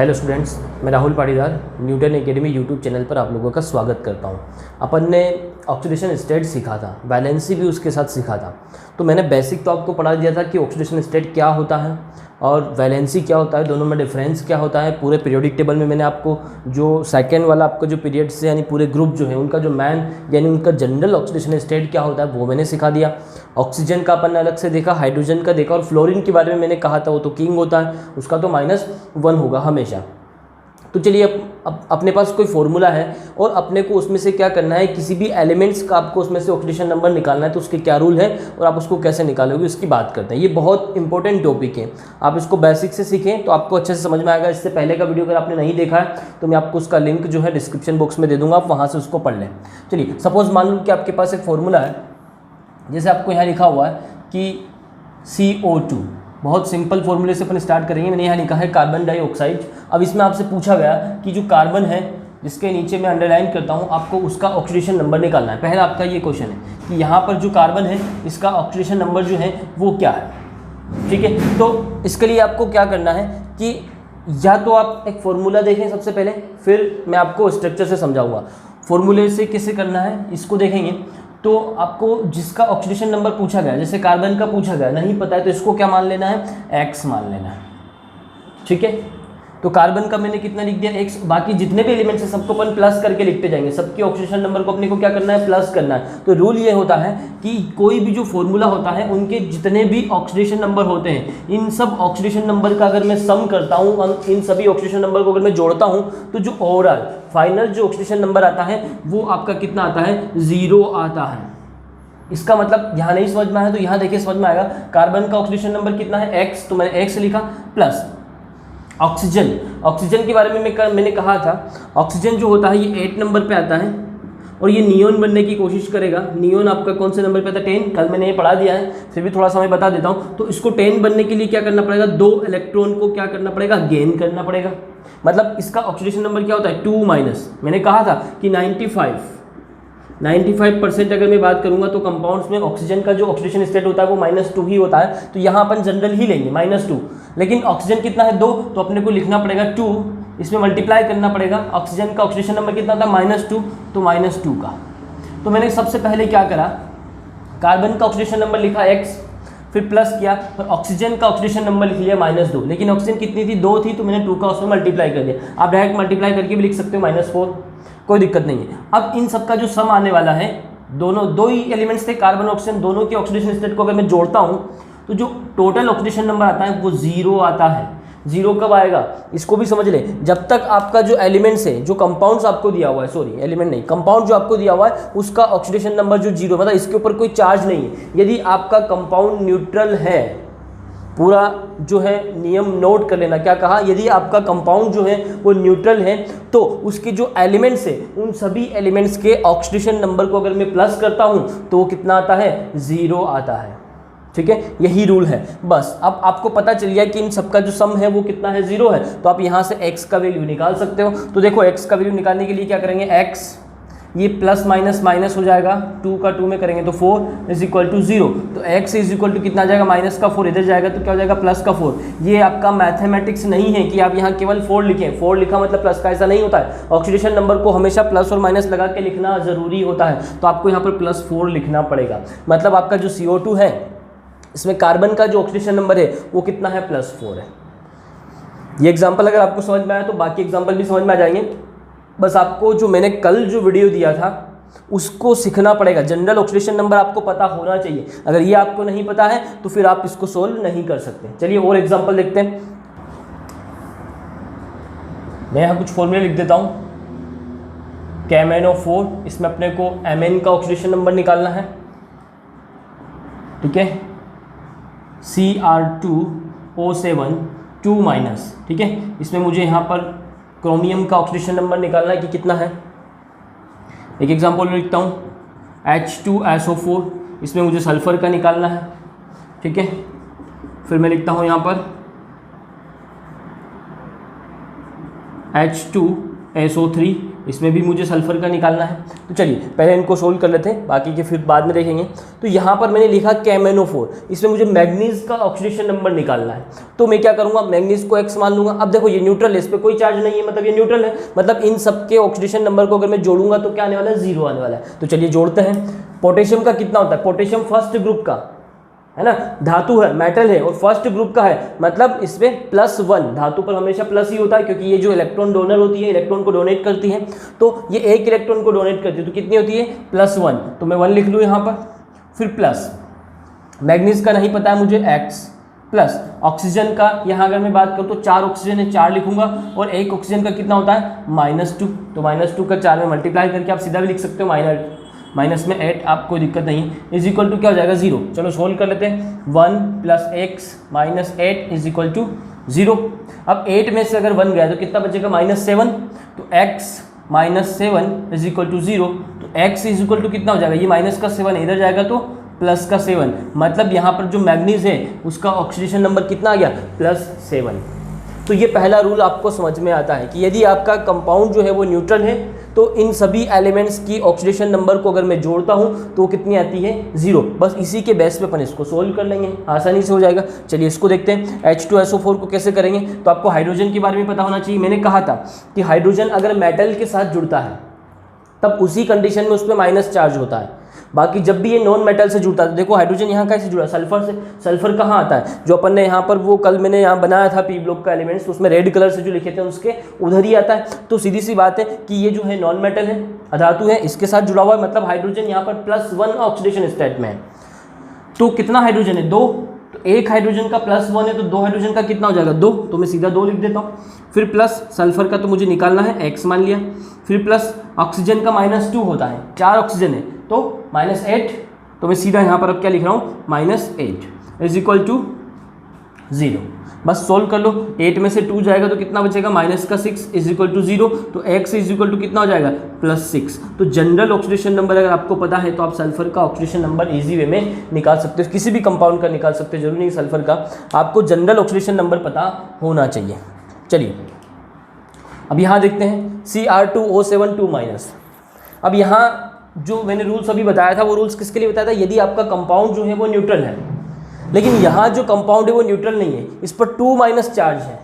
Hello students, मैं Rahul Patidar Newton academy YouTube channel पर आप लोगों का स्वागत करता हूं। अपन ने ऑक्सीडेशन स्टेट सीखा था, वैलेंसी भी उसके साथ सीखा था। तो मैंने बेसिक तो आपको पढ़ा दिया था कि ऑक्सीडेशन स्टेट क्या होता है और वैलेंसी क्या होता है, दोनों में डिफरेंस क्या होता है। पूरे पीरियोडिक टेबल में मैंने आपको जो सेकेंड वाला आपका जो पीरियड्स है यानी पूरे ग्रुप जो है उनका जो मैन यानी उनका जनरल ऑक्सीडेशन स्टेट क्या होता है वो मैंने सिखा दिया। ऑक्सीजन का अपन ने अलग से देखा, हाइड्रोजन का देखा और फ्लोरीन के बारे में मैंने कहा था वो तो किंग होता है, उसका तो -1 होगा हमेशा। तो चलिए अब अपने पास कोई फॉर्मूला है और अपने को उसमें से क्या करना है, किसी भी एलिमेंट्स का आपको उसमें से ऑक्सीडेशन नंबर निकालना है तो उसके क्या रूल है और आप उसको कैसे निकालोगे उसकी बात करते हैं। ये बहुत इंपॉर्टेंट टॉपिक है, आप इसको बेसिक से सीखें तो आपको अच्छे से समझ में आएगा। इससे पहले का वीडियो अगर आपने नहीं देखा है तो मैं आपको उसका लिंक जो है डिस्क्रिप्शन बॉक्स में दे दूँगा, आप वहाँ से उसको पढ़ लें। चलिए सपोज मान लो कि आपके पास एक फॉर्मूला है, जैसे आपको यहाँ लिखा हुआ है कि CO2, बहुत सिंपल फॉर्मूले से अपन स्टार्ट करेंगे। मैंने यहाँ लिखा है कार्बन डाइऑक्साइड। अब इसमें आपसे पूछा गया कि जो कार्बन है जिसके नीचे मैं अंडरलाइन करता हूँ, आपको उसका ऑक्सीडेशन नंबर निकालना है। पहला आपका ये क्वेश्चन है कि यहाँ पर जो कार्बन है इसका ऑक्सीडेशन नंबर जो है वो क्या है, ठीक है। तो इसके लिए आपको क्या करना है कि या तो आप एक फॉर्मूला देखें सबसे पहले, फिर मैं आपको स्ट्रक्चर से समझाऊंगा। फॉर्मूले से कैसे करना है इसको देखेंगे तो आपको जिसका ऑक्सीडेशन नंबर पूछा गया, जैसे कार्बन का पूछा गया, नहीं पता है तो इसको क्या मान लेना है, x मान लेना है, ठीक है। तो कार्बन का मैंने कितना लिख दिया, x। बाकी जितने भी एलिमेंट्स हैं सबको अपन प्लस करके लिखते जाएंगे, सबके ऑक्सीडेशन नंबर को अपने को क्या करना है, प्लस करना है। तो रूल ये होता है कि कोई भी जो फॉर्मूला होता है उनके जितने भी ऑक्सीडेशन नंबर होते हैं, इन सब ऑक्सीडेशन नंबर का अगर मैं सम करता हूँ, इन सभी ऑक्सीडेशन नंबर को अगर मैं जोड़ता हूँ तो जो ओवरऑल फाइनल जो ऑक्सीडेशन नंबर आता है वो आपका कितना आता है, 0 आता है। इसका मतलब यहाँ नहीं समझ में आया तो यहाँ देखिए समझ में आएगा। कार्बन का ऑक्सीडेशन नंबर कितना है, x, तो मैंने x लिखा, प्लस ऑक्सीजन के बारे में मैंने कहा था, ऑक्सीजन जो होता है ये 8 नंबर पे आता है और ये नियोन बनने की कोशिश करेगा। नियोन आपका कौन से नंबर पे आता है, 10। कल मैंने ये पढ़ा दिया है, फिर भी थोड़ा सा मैं बता देता हूँ। तो इसको 10 बनने के लिए क्या करना पड़ेगा, 2 इलेक्ट्रॉन को क्या करना पड़ेगा, गेन करना पड़ेगा। मतलब इसका ऑक्सीडेशन नंबर क्या होता है, 2-। मैंने कहा था कि 95% अगर मैं बात करूंगा तो कंपाउंड्स में ऑक्सीजन का जो ऑक्सीडेशन स्टेट होता है वो -2 ही होता है। तो यहाँ अपन जनरल ही लेंगे -2, लेकिन ऑक्सीजन कितना है, 2, तो अपने को लिखना पड़ेगा 2, इसमें मल्टीप्लाई करना पड़ेगा। ऑक्सीजन का ऑक्सीडेशन नंबर कितना था, -2, तो -2 का। तो मैंने सबसे पहले क्या करा, कार्बन का ऑक्सीडेशन नंबर लिखा x, फिर प्लस किया और ऑक्सीजन का ऑक्सीडेशन नंबर लिख लिया -2। लेकिन ऑक्सीजन कितनी थी, 2 थी, तो मैंने 2 का उसमें मल्टीप्लाई कर दिया। आप डायरेक्ट मल्टीप्लाई करके भी लिख सकते हो -4, कोई दिक्कत नहीं है। अब इन सब का जो सम आने वाला है, दोनों 2 ही एलिमेंट्स थे कार्बन ऑक्सीजन, दोनों के ऑक्सीडेशन स्टेट को अगर मैं जोड़ता हूं तो जो टोटल ऑक्सीडेशन नंबर आता है वो 0 आता है। 0 कब आएगा इसको भी समझ ले, जब तक आपका जो एलिमेंट्स है, जो कंपाउंड्स आपको दिया हुआ है, सॉरी एलिमेंट नहीं, कंपाउंड जो आपको दिया हुआ है उसका ऑक्सीडेशन नंबर जो 0, मतलब इसके ऊपर कोई चार्ज नहीं है। यदि आपका कंपाउंड न्यूट्रल है, पूरा जो है नियम नोट कर लेना, क्या कहा, यदि आपका कंपाउंड जो है वो न्यूट्रल है तो उसके जो एलिमेंट्स है उन सभी एलिमेंट्स के ऑक्सीडेशन नंबर को अगर मैं प्लस करता हूं तो वो कितना आता है, 0 आता है, ठीक है। यही रूल है बस। अब आपको पता चल गया कि इन सबका जो सम है वो कितना है, 0 है। तो आप यहाँ से x का वैल्यू निकाल सकते हो। तो देखो x का वैल्यू निकालने के लिए क्या करेंगे, x ये प्लस माइनस माइनस हो जाएगा, 2 का 2 में करेंगे तो 4 = 0। तो x = कितना आ जाएगा, -4, इधर जाएगा तो क्या हो जाएगा, +4। ये आपका मैथमेटिक्स नहीं है कि आप यहाँ केवल 4 लिखें, 4 लिखा मतलब प्लस का, ऐसा नहीं होता है। ऑक्सीडेशन नंबर को हमेशा प्लस और माइनस लगा के लिखना जरूरी होता है। तो आपको यहाँ पर +4 लिखना पड़ेगा। मतलब आपका जो CO2 है इसमें कार्बन का जो ऑक्सीडेशन नंबर है वो कितना है, +4 है। ये एग्जाम्पल अगर आपको समझ में आया तो बाकी एग्जाम्पल भी समझ में आ जाएंगे। बस आपको जो मैंने कल जो वीडियो दिया था उसको सीखना पड़ेगा। जनरल ऑक्सीडेशन नंबर आपको पता होना चाहिए। अगर ये आपको नहीं पता है तो फिर आप इसको सोल्व नहीं कर सकते। चलिए और एग्जांपल देखते हैं। मैं यहाँ कुछ फॉर्मूले लिख देता हूँ। KMnO4, इसमें अपने को Mn का ऑक्सीडेशन नंबर निकालना है, ठीक है। Cr2O7 2-, ठीक है। इसमें मुझे यहाँ पर क्रोमियम का ऑक्सीडेशन नंबर निकालना है कि कितना है। एक एग्जांपल में लिखता हूँ H2SO4, इसमें मुझे सल्फर का निकालना है, ठीक है। फिर मैं लिखता हूँ यहाँ पर H2SO3, इसमें भी मुझे सल्फर का निकालना है। तो चलिए पहले इनको सोल्व कर लेते हैं, बाकी के फिर बाद में देखेंगे। तो यहाँ पर मैंने लिखा KMnO4, इसमें मुझे मैग्नीज का ऑक्सीडेशन नंबर निकालना है। तो मैं क्या करूँगा, मैग्नीज को x मान लूँगा। अब देखो ये न्यूट्रल है, इस पर कोई चार्ज नहीं है, मतलब ये न्यूट्रल है, मतलब इन सबके ऑक्सीडेशन नंबर को अगर मैं जोड़ूंगा तो क्या आने वाला है, 0 आने वाला है। तो चलिए जोड़ते हैं। पोटेशियम का कितना होता है, पोटेशियम फर्स्ट ग्रुप का है ना, धातु है, मेटल है और फर्स्ट ग्रुप का है, मतलब इसमें +1, धातु पर हमेशा प्लस ही होता है क्योंकि ये जो इलेक्ट्रॉन डोनर होती है इलेक्ट्रॉन को डोनेट करती है, तो ये एक इलेक्ट्रॉन को डोनेट करती है, तो कितनी होती है +1, तो मैं 1 लिख लूँ यहाँ पर। फिर प्लस मैग्नीज का नहीं पता है मुझे, x प्लस ऑक्सीजन का, यहाँ अगर मैं बात करूँ तो 4 ऑक्सीजन है, 4 लिखूंगा, और एक ऑक्सीजन का कितना होता है -2, तो -2 का 4 में मल्टीप्लाई करके आप सीधा भी लिख सकते हो, माइनस में 8, आप कोई दिक्कत नहीं, इज इक्वल टू क्या हो जाएगा 0। चलो सोल्व कर लेते हैं। 1 + x - 8 इज इक्वल टू 0। अब 8 में से अगर 1 गया तो कितना बचेगा, -7, तो x - 7 इज इक्वल टू 0, तो x इज इक्वल टू कितना हो जाएगा, ये माइनस का 7 इधर जाएगा तो प्लस का 7, मतलब यहाँ पर जो मैग्नीज है उसका ऑक्सीडेशन नंबर कितना आ गया, +7। तो ये पहला रूल आपको समझ में आता है कि यदि आपका कंपाउंड जो है वो न्यूट्रल है तो इन सभी एलिमेंट्स की ऑक्सीडेशन नंबर को अगर मैं जोड़ता हूँ तो वो कितनी आती है, 0। बस इसी के बेस पे अपन इसको सोल्व कर लेंगे, आसानी से हो जाएगा। चलिए इसको देखते हैं। H2SO4 को कैसे करेंगे, तो आपको हाइड्रोजन के बारे में पता होना चाहिए। मैंने कहा था कि हाइड्रोजन अगर मेटल के साथ जुड़ता है तब उसी कंडीशन में उस पर माइनस चार्ज होता है, बाकी जब भी ये नॉन मेटल से जुड़ता है, तो देखो हाइड्रोजन यहाँ कैसे जुड़ा, सल्फर से। सल्फर कहाँ आता है, जो अपन ने यहाँ पर वो कल मैंने यहाँ बनाया था P ब्लॉक का एलिमेंट्स, तो उसमें रेड कलर से जो लिखे थे उसके उधर ही आता है। तो सीधी सी बात है कि ये जो है नॉन मेटल है, अधातु है, इसके साथ जुड़ा हुआ है, मतलब हाइड्रोजन यहाँ पर +1 ऑक्सीडेशन स्टेट में है। तो कितना हाइड्रोजन है, 2, तो एक हाइड्रोजन का +1 है तो 2 हाइड्रोजन का कितना हो जाएगा, 2, तो मैं सीधा 2 लिख देता हूँ। फिर प्लस सल्फर का तो मुझे निकालना है, x मान लिया। फिर प्लस ऑक्सीजन का -2 होता है, 4 ऑक्सीजन है तो -8, तो मैं सीधा यहाँ पर अब क्या लिख रहा हूँ, -8 इज इक्वल टू 0। बस सोल्व कर लो, 8 में से 2 जाएगा तो कितना बचेगा, -6 इज इक्वल टू 0, तो x इज इक्वल टू कितना हो जाएगा, +6। तो जनरल ऑक्सीडेशन नंबर अगर आपको पता है तो आप सल्फर का ऑक्सीडेशन नंबर इजी वे में निकाल सकते हो, किसी भी कंपाउंड का निकाल सकते हो, जरूरी नहीं सल्फर का, आपको जनरल ऑक्सीडेशन नंबर पता होना चाहिए। चलिए अब यहाँ देखते हैं Cr2O7 2-। अब यहाँ जो मैंने रूल्स अभी बताया था वो रूल्स किसके लिए बताया था, यदि आपका कंपाउंड जो है वो न्यूट्रल है, लेकिन यहाँ जो कंपाउंड है वो न्यूट्रल नहीं है, इस पर 2- चार्ज है,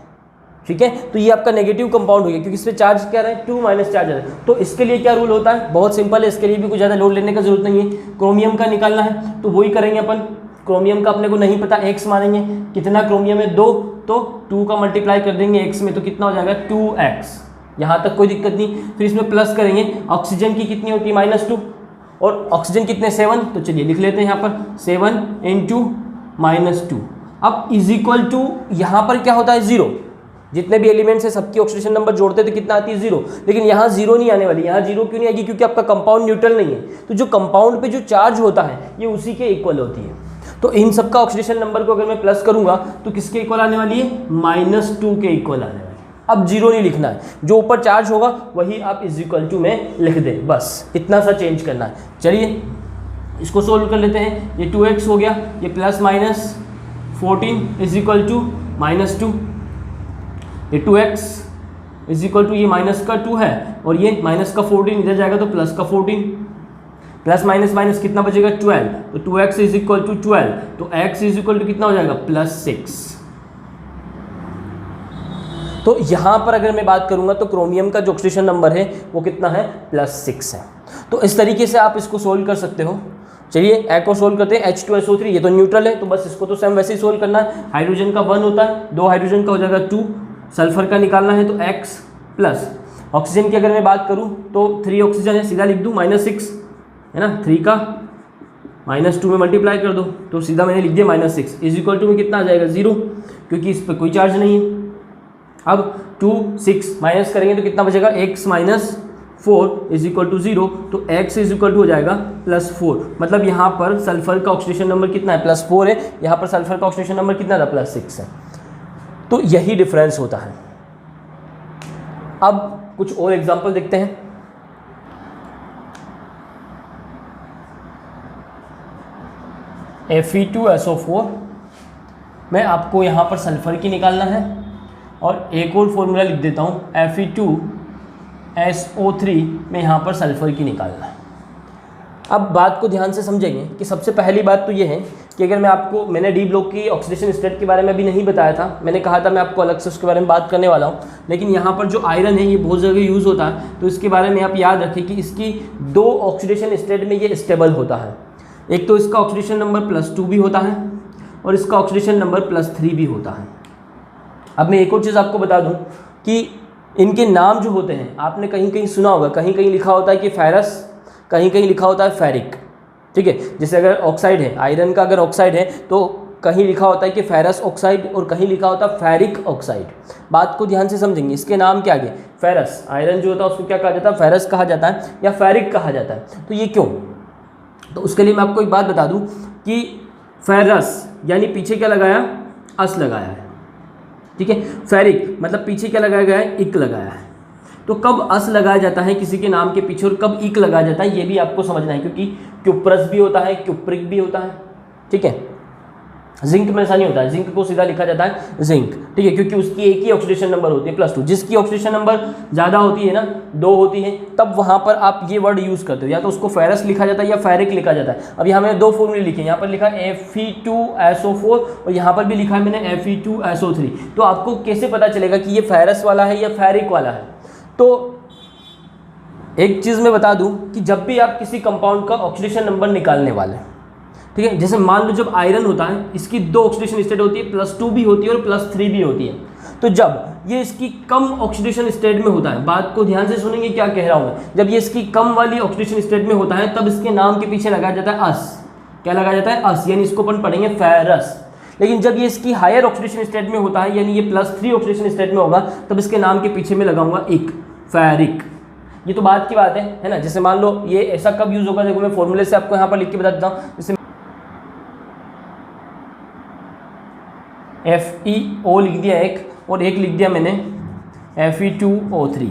ठीक है, तो ये आपका नेगेटिव कंपाउंड हो गया क्योंकि इस पर चार्ज क्या रहा है, 2- चार्ज है। तो इसके लिए क्या रूल होता है, बहुत सिंपल है, इसके लिए भी कुछ ज़्यादा लोड लेने का जरूरत नहीं है। क्रोमियम का निकालना है तो वही करेंगे अपन, क्रोमियम का अपने को नहीं पता, x मानेंगे, कितना क्रोमियम है 2, तो 2 का मल्टीप्लाई कर देंगे x में तो कितना हो जाएगा 2x, यहाँ तक कोई दिक्कत नहीं। फिर इसमें प्लस करेंगे, ऑक्सीजन की कितनी होती है -2 और ऑक्सीजन कितने 7, तो चलिए लिख लेते हैं यहाँ पर 7 × -2। अब इज इक्वल टू यहाँ पर क्या होता है 0, जितने भी एलिमेंट्स है सबकी ऑक्सीडेशन नंबर जोड़ते तो कितना आती है 0, लेकिन यहाँ 0 नहीं आने वाली। यहाँ 0 क्यों नहीं आएगी, क्योंकि आपका कंपाउंड न्यूट्रल नहीं है, तो जो कंपाउंड पे जो चार्ज होता है ये उसी के इक्वल होती है। तो इन सब का ऑक्सीडेशन नंबर को अगर मैं प्लस करूंगा तो किसके इक्वल आने वाली है, -2 के इक्वल आने वाली है। अब 0 नहीं लिखना है, जो ऊपर चार्ज होगा वही आप इज इक्वल टू में लिख दें, बस इतना सा चेंज करना है। चलिए इसको सोल्व कर लेते हैं। ये 2x हो गया, ये +14 इज इक्वल टू -2, ये 2x इज इक्वल टू ये -2 है और ये -14 इधर जाएगा तो +14, प्लस माइनस कितना बचेगा 12, तो 2x इज इक्वल टू 12, तो x इज इक्वल टू कितना हो जाएगा +6। तो यहाँ पर अगर मैं बात करूँगा तो क्रोमियम का जो ऑक्सीडेशन नंबर है वो कितना है, +6 है। तो इस तरीके से आप इसको सोल्व कर सकते हो। चलिए एक को सोल्व करते हैं, H2SO3 ये तो न्यूट्रल है तो बस इसको तो सेम वैसे ही सोल्व करना है। हाइड्रोजन का 1 होता है, 2 हाइड्रोजन का हो जाएगा 2, सल्फर का निकालना है तो x प्लस ऑक्सीजन की अगर मैं बात करूँ तो 3 ऑक्सीजन है, सीधा लिख दूँ -6 है ना, 3 का -2 में मल्टीप्लाई कर दो तो सीधा मैंने लिख दिया -6 इज इक्वल टू में कितना आ जाएगा 0, क्योंकि इस पर कोई चार्ज नहीं है। अब 2 6 माइनस करेंगे तो कितना बचेगा, x - 4 इज इक्वल टू 0, तो x इज इक्वल टू हो जाएगा +4। मतलब यहाँ पर सल्फर का ऑक्सीडेशन नंबर कितना है, +4 है, यहाँ पर सल्फर का ऑक्सीडेशन नंबर कितना था, +6 है। तो यही डिफरेंस होता है। अब कुछ और एग्जाम्पल देखते हैं। Fe2SO4 में आपको यहाँ पर सल्फर की निकालना है और एक और फॉर्मूला लिख देता हूँ, SO3 में यहाँ पर सल्फर की निकालना है। अब बात को ध्यान से समझेंगे कि सबसे पहली बात तो ये है कि अगर मैंने डी ब्लॉक की ऑक्सीडेशन स्टेट के बारे में अभी नहीं बताया था, मैंने कहा था मैं आपको अलग से उसके बारे में बात करने वाला हूँ, लेकिन यहाँ पर जो आयरन है ये बहुत जगह यूज़ होता है, तो इसके बारे में आप याद रखें कि इसकी 2 ऑक्सीडेशन स्टेट में ये स्टेबल होता है। एक तो इसका ऑक्सीडेशन नंबर +2 भी होता है और इसका ऑक्सीडेशन नंबर +3 भी होता है। अब मैं एक और चीज़ आपको बता दूँ कि इनके नाम जो होते हैं आपने कहीं कहीं सुना होगा, कहीं कहीं लिखा होता है कि फेरस, कहीं कहीं लिखा होता है फेरिक, ठीक है। जैसे अगर ऑक्साइड है, आयरन का अगर ऑक्साइड है तो कहीं लिखा होता है कि फेरस ऑक्साइड और कहीं लिखा होता है फेरिक ऑक्साइड। बात को ध्यान से समझेंगे, इसके नाम क्या आगे, फेरस, आयरन जो होता है उसको क्या कहा जाता है, फेरस कहा जाता है या फेरिक कहा जाता है। तो ये क्यों, तो उसके लिए मैं आपको एक बात बता दूं कि फेरस यानी पीछे क्या लगाया, अस लगाया है, ठीक है। फेरिक मतलब पीछे क्या लगाया गया है, इक लगाया है। तो कब अस लगाया जाता है किसी के नाम के पीछे और कब इक लगाया जाता है ये भी आपको समझना है, क्योंकि क्यूप्रस भी होता है, क्यूप्रिक भी होता है, ठीक है। जिंक में ऐसा नहीं होता है, जिंक को सीधा लिखा जाता है जिंक, ठीक है, क्योंकि उसकी एक ही ऑक्सीडेशन नंबर होती है +2। जिसकी ऑक्सीडेशन नंबर ज़्यादा होती है ना, 2 होती है, तब वहाँ पर आप ये वर्ड यूज़ करते हो, या तो उसको फेरस लिखा जाता है या फेरिक लिखा जाता है। अब यहाँ मैंने 2 फॉर्मूले लिखे, यहाँ पर लिखा Fe2SO4 और यहाँ पर भी लिखा है मैंने Fe2SO3। तो आपको कैसे पता चलेगा कि ये फेरस वाला है या फेरिक वाला है। तो एक चीज़ मैं बता दूं कि जब भी आप किसी कंपाउंड का ऑक्सीडेशन नंबर निकालने वाले, ठीक है, जैसे मान लो जब आयरन होता है इसकी 2 ऑक्सीडेशन स्टेट होती है, +2 भी होती है और +3 भी होती है। तो जब ये इसकी कम ऑक्सीडेशन स्टेट में होता है, बात को ध्यान से सुनेंगे क्या कह रहा हूँ मैं, जब ये इसकी कम वाली ऑक्सीडेशन स्टेट में होता है तब इसके नाम के पीछे लगाया जाता है अस। क्या लगाया जाता है, अस, यानी इसको अपन पढ़ेंगे फेरस। लेकिन जब ये इसकी हायर ऑक्सीडेशन स्टेट में होता है, यानी ये +3 ऑक्सीडेशन स्टेट में होगा, तब इसके नाम के पीछे में लगाऊंगा इक, फेरिक। ये तो बात की बात है ना। जैसे मान लो ये ऐसा कब यूज होगा, देखो मैं फॉर्मूले से आपको यहाँ पर लिख के बता देता हूँ। जैसे FeO लिख दिया एक और एक लिख दिया मैंने Fe2O3,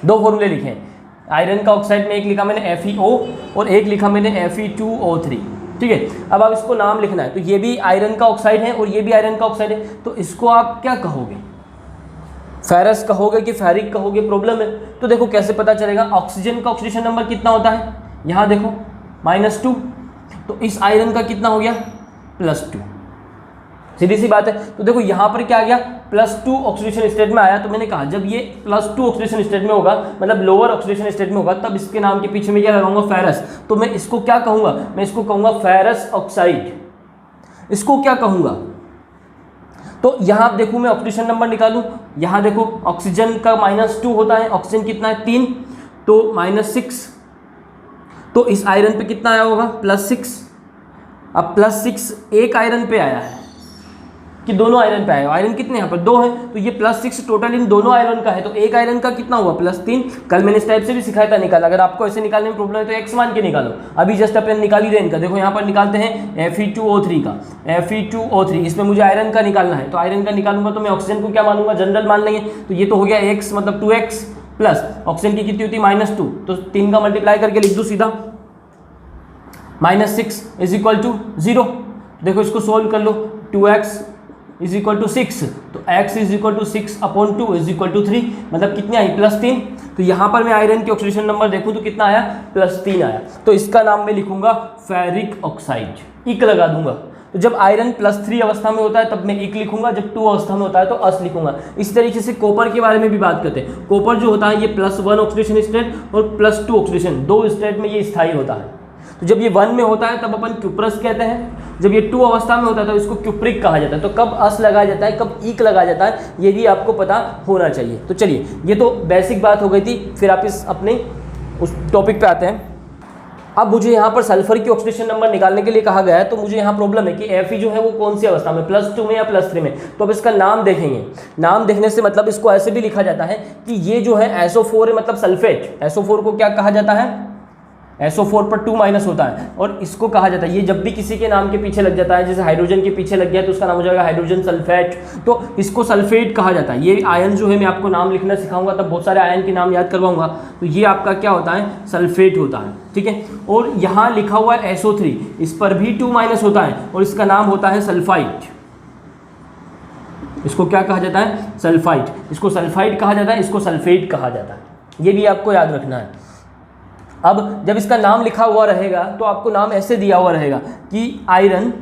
2 फॉर्मूले लिखे हैं। आयरन का ऑक्साइड में एक लिखा मैंने FeO और एक लिखा मैंने Fe2O3, ठीक है। अब आप इसको नाम लिखना है, तो ये भी आयरन का ऑक्साइड है और ये भी आयरन का ऑक्साइड है, तो इसको आप क्या कहोगे, फेरस कहोगे कि फेरिक कहोगे, प्रॉब्लम है। तो देखो कैसे पता चलेगा, ऑक्सीजन का ऑक्सीडेशन नंबर कितना होता है, यहाँ देखो -2, तो इस आयरन का कितना हो गया, +2, सीधी सी बात है। तो देखो यहाँ पर क्या आ गया, +2 ऑक्सीडेशन स्टेट में आया। तो मैंने कहा जब ये +2 ऑक्सीडेशन स्टेट में होगा, मतलब लोअर ऑक्सीडेशन स्टेट में होगा, तब इसके नाम के पीछे में क्या लगाऊंगा, फेरस। तो मैं इसको क्या कहूँगा, मैं इसको कहूँगा फेरस ऑक्साइड, इसको क्या कहूँगा। तो यहाँ आप देखूँ मैं ऑक्सीडेशन नंबर निकालूँ, यहाँ देखो ऑक्सीजन का -2 होता है, ऑक्सीजन कितना है 3, तो -6, तो इस आयरन पे कितना आया होगा, +6। अब +6 एक आयरन पे आया है कि दोनों आयरन पे आया, आयरन कितने यहाँ पर 2 है, तो ये +6 टोटल इन दोनों आयरन का है, तो एक आयरन का कितना हुआ, +3। कल मैंने इस टाइप से भी सिखाया था निकाला, अगर आपको ऐसे निकालने में प्रॉब्लम है तो x मान के निकालो। अभी जस्ट अपन निकाल ही रहे इनका, देखो यहाँ पर निकालते हैं Fe2O3 का, Fe2O3, इसमें मुझे आयरन का निकालना है, तो आयरन का निकालूंगा तो मैं ऑक्सीजन को क्या मानूंगा, जनरल मान लेंगे। तो ये तो हो गया x मतलब 2x प्लस ऑक्सीजन की कितनी होती है -2, तो 3 का मल्टीप्लाई करके लिख दो सीधा, -6 = 0। देखो इसको सोल्व कर लो, 2x = 6, तो x = 6/2 = 3, मतलब कितनी आई, +3। तो यहाँ पर मैं आयरन की ऑक्सीडेशन नंबर देखूँ तो कितना आया, +3 आया। तो इसका नाम मैं लिखूंगा फेरिक ऑक्साइड, इक लगा दूंगा। तो जब आयरन +3 अवस्था में होता है तब मैं इक लिखूंगा, जब 2 अवस्था में होता है तो अस लिखूंगा। इस तरीके से कॉपर के बारे में भी बात करते हैं। कॉपर जो होता है ये +1 ऑक्सीडेशन स्टेट और +2 ऑक्सीडेशन, 2 स्टेट में ये स्थायी होता है। तो जब ये 1 में होता है तब अपन क्यूप्रस कहते हैं, जब ये 2 अवस्था में होता है तो इसको क्यूप्रिक कहा जाता है। तो कब अस लगाया जाता है, कब ईक लगाया जाता है, ये भी आपको पता होना चाहिए। तो चलिए, ये तो बेसिक बात हो गई थी। फिर आप इस अपने उस टॉपिक पे आते हैं। अब मुझे यहाँ पर सल्फर की ऑक्सीडेशन नंबर निकालने के लिए कहा गया है, तो मुझे यहाँ प्रॉब्लम है कि Fe जो है वो कौन सी अवस्था में, +2 में या +3 में। तो अब इसका नाम देखेंगे, नाम देखने से मतलब इसको ऐसे भी लिखा जाता है कि ये जो है SO4 है, मतलब सल्फेट। SO4 को क्या कहा जाता है, SO4 पर 2- होता है और इसको कहा जाता है, ये जब भी किसी के नाम के पीछे लग जाता है, जैसे हाइड्रोजन के पीछे लग गया तो उसका नाम हो जाएगा हाइड्रोजन सल्फेट, तो इसको सल्फेट कहा जाता है। ये आयन जो है, मैं आपको नाम लिखना सिखाऊंगा, तब बहुत सारे आयन के नाम याद करवाऊंगा। तो ये आपका क्या होता है, सल्फेट होता है, ठीक है। और यहाँ लिखा हुआ है SO3, इस पर भी 2- होता है और इसका नाम होता है सल्फाइट। इसको क्या कहा जाता है, सल्फाइट। इसको सल्फाइट कहा जाता है, इसको सल्फेट कहा जाता है। ये भी आपको याद रखना है। अब जब इसका नाम लिखा हुआ रहेगा तो आपको नाम ऐसे दिया हुआ रहेगा कि आयरन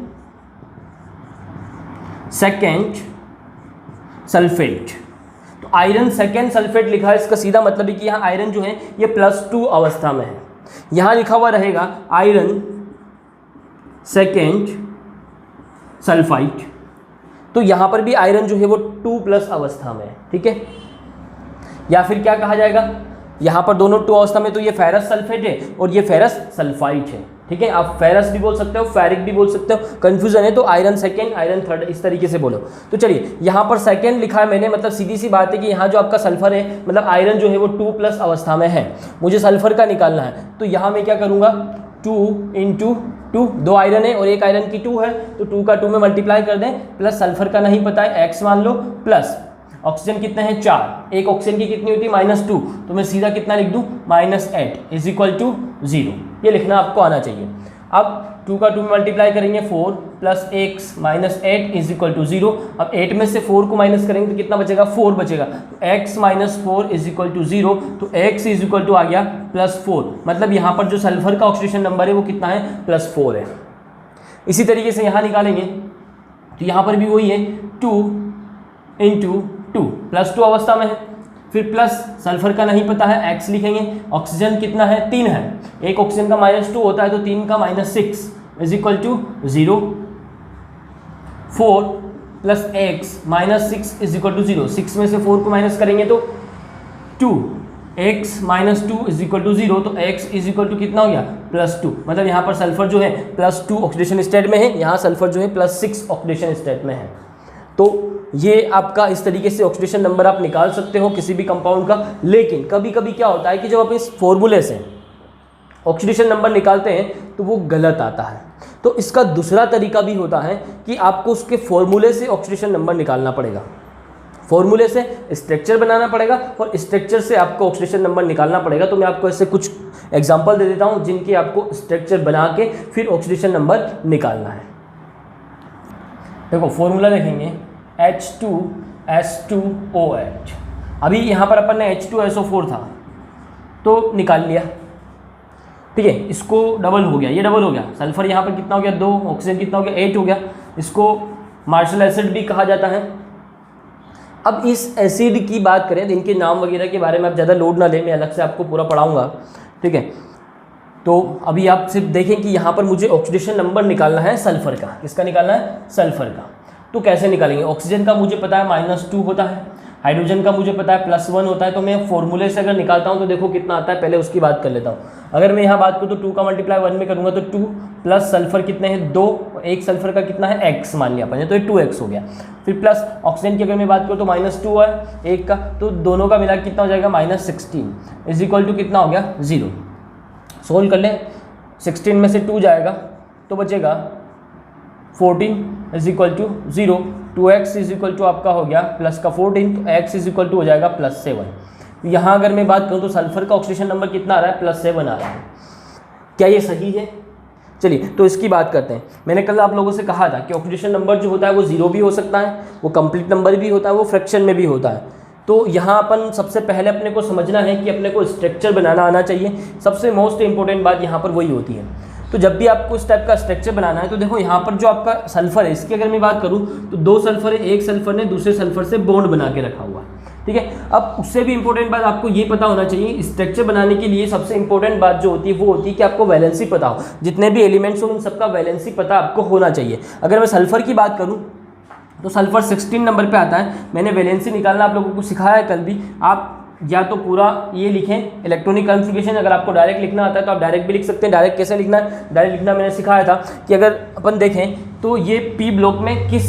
सेकेंड सल्फेट। तो आयरन सेकेंड सल्फेट लिखा है, इसका सीधा मतलब है कि यहाँ आयरन जो है ये +2 अवस्था में है। यहाँ लिखा हुआ रहेगा आयरन सेकेंड सल्फाइड, तो यहाँ पर भी आयरन जो है वो 2+ अवस्था में है, ठीक है। या फिर क्या कहा जाएगा, यहाँ पर दोनों 2 अवस्था में, तो ये फेरस सल्फेट है और ये फेरस सल्फाइड है, ठीक है। आप फेरस भी बोल सकते हो, फेरिक भी बोल सकते हो, कंफ्यूजन है तो आयरन सेकेंड आयरन थर्ड इस तरीके से बोलो। तो चलिए यहाँ पर सेकेंड लिखा है मैंने, मतलब सीधी सी बात है कि यहाँ जो आपका सल्फर है, मतलब आयरन जो है वो 2+ अवस्था में है, मुझे सल्फर का निकालना है। तो यहाँ मैं क्या करूँगा, 2 × 2, 2 आयरन है और एक आयरन की 2 है, तो 2 का 2 में मल्टीप्लाई कर दें, प्लस सल्फर का नहीं पता है x मान लो, प्लस ऑक्सीजन कितने हैं 4, एक ऑक्सीजन की कितनी होती है -2, तो मैं सीधा कितना लिख दूँ -8 = 0, ये लिखना आपको आना चाहिए। अब 2 का 2 में मल्टीप्लाई करेंगे 4 + x - 8 = 0। अब 8 में से 4 को माइनस करेंगे तो कितना बचेगा, 4 बचेगा, तो x - 4 = 0, तो x = आ गया +4, मतलब यहाँ पर जो सल्फर का ऑक्सीडेशन नंबर है वो कितना है, +4 है। इसी तरीके से यहाँ निकालेंगे तो यहाँ पर भी वही है, 2 × 2, +2 अवस्था में है, फिर प्लस सल्फर का नहीं पता है, x लिखेंगे, ऑक्सीजन कितना है 3 है, एक ऑक्सीजन का -2 होता है तो 3 का -6 = 0, 4 + x - 6 = 0, 6 में से 4 को माइनस करेंगे तो 2, x - 2 = 0, तो x = कितना हो गया, +2, मतलब यहाँ पर सल्फर जो है +2 ऑक्सीडेशन स्टेट में है, यहाँ सल्फर जो है +6 ऑक्सीडेशन स्टेट में है। तो ये आपका इस तरीके से ऑक्सीडेशन नंबर आप निकाल सकते हो किसी भी कंपाउंड का। लेकिन कभी कभी क्या होता है कि जब आप इस फॉर्मूले से ऑक्सीडेशन नंबर निकालते हैं तो वो गलत आता है। तो इसका दूसरा तरीका भी होता है कि आपको उसके फॉर्मूले से ऑक्सीडेशन नंबर निकालना पड़ेगा, फॉर्मूले से स्ट्रक्चर बनाना पड़ेगा और स्ट्रक्चर से आपको ऑक्सीडेशन नंबर निकालना पड़ेगा। तो मैं आपको ऐसे कुछ एग्जाम्पल दे देता हूँ जिनके आपको स्ट्रक्चर बना के फिर ऑक्सीडेशन नंबर निकालना है। देखो फॉर्मूला देखेंगे, H2S2OH। अभी यहाँ पर अपन ने H2SO4 था तो निकाल लिया, ठीक है, इसको डबल हो गया, ये डबल हो गया, सल्फर यहाँ पर कितना हो गया 2, ऑक्सीजन कितना हो गया 8 हो गया, इसको मार्शल एसिड भी कहा जाता है। अब इस एसिड की बात करें तो इनके नाम वगैरह के बारे में आप ज़्यादा लोड ना लें, मैं अलग से आपको पूरा पढ़ाऊँगा, ठीक है। तो अभी आप सिर्फ देखें कि यहाँ पर मुझे ऑक्सीडेशन नंबर निकालना है सल्फर का, किसका निकालना है, सल्फर का। तो कैसे निकालेंगे, ऑक्सीजन का मुझे पता है -2 होता है, हाइड्रोजन का मुझे पता है +1 होता है, तो मैं फॉर्मूले से अगर निकालता हूँ तो देखो कितना आता है, पहले उसकी बात कर लेता हूँ। अगर मैं यहाँ बात करूँ तो 2 का मल्टीप्लाई 1 में करूँगा तो 2 प्लस सल्फर कितने हैं 2, एक सल्फर का कितना है x मान लिया अपन, तो ये 2x हो गया। फिर प्लस ऑक्सीजन की अगर मैं बात करूँ तो -2 है एक का, तो दोनों का मिला कितना हो जाएगा -16 = कितना हो गया 0। सोल्व कर लें, 16 में से 2 जाएगा तो बचेगा 14 = 0, 2x = आपका हो गया प्लस का 14, तो x = हो जाएगा +7। यहाँ अगर मैं बात करूँ तो सल्फर का ऑक्सीडेशन नंबर कितना आ रहा है, +7 आ रहा है। क्या ये सही है? चलिए तो इसकी बात करते हैं। मैंने कल आप लोगों से कहा था कि ऑक्सीडेशन नंबर जो होता है वो 0 भी हो सकता है, वो कंप्लीट नंबर भी होता है, वो फ्रैक्शन में भी होता है। तो यहाँ अपन सबसे पहले अपने को समझना है कि अपने को स्ट्रक्चर बनाना आना चाहिए, सबसे मोस्ट इंपॉर्टेंट बात यहाँ पर वही होती है। तो जब भी आपको इस टाइप का स्ट्रक्चर बनाना है तो देखो यहाँ पर जो आपका सल्फर है, इसकी अगर मैं बात करूँ तो 2 सल्फर है, एक सल्फर ने दूसरे सल्फर से बॉन्ड बना के रखा हुआ, ठीक है। अब उससे भी इंपॉर्टेंट बात आपको ये पता होना चाहिए, स्ट्रक्चर बनाने के लिए सबसे इंपॉर्टेंट बात जो होती है वो होती है कि आपको वैलेंसी पता हो, जितने भी एलिमेंट्स हो उन सबका वैलेंसी पता आपको होना चाहिए। अगर मैं सल्फर की बात करूँ तो सल्फर 16 नंबर पे आता है, मैंने वैलेंसी निकालना आप लोगों को सिखाया है कल भी। आप या तो पूरा ये लिखें इलेक्ट्रॉनिक कॉन्फ़िगरेशन, अगर आपको डायरेक्ट लिखना आता है तो आप डायरेक्ट भी लिख सकते हैं। डायरेक्ट कैसे लिखना है, डायरेक्ट लिखना मैंने सिखाया था कि अगर अपन देखें तो ये पी ब्लॉक में किस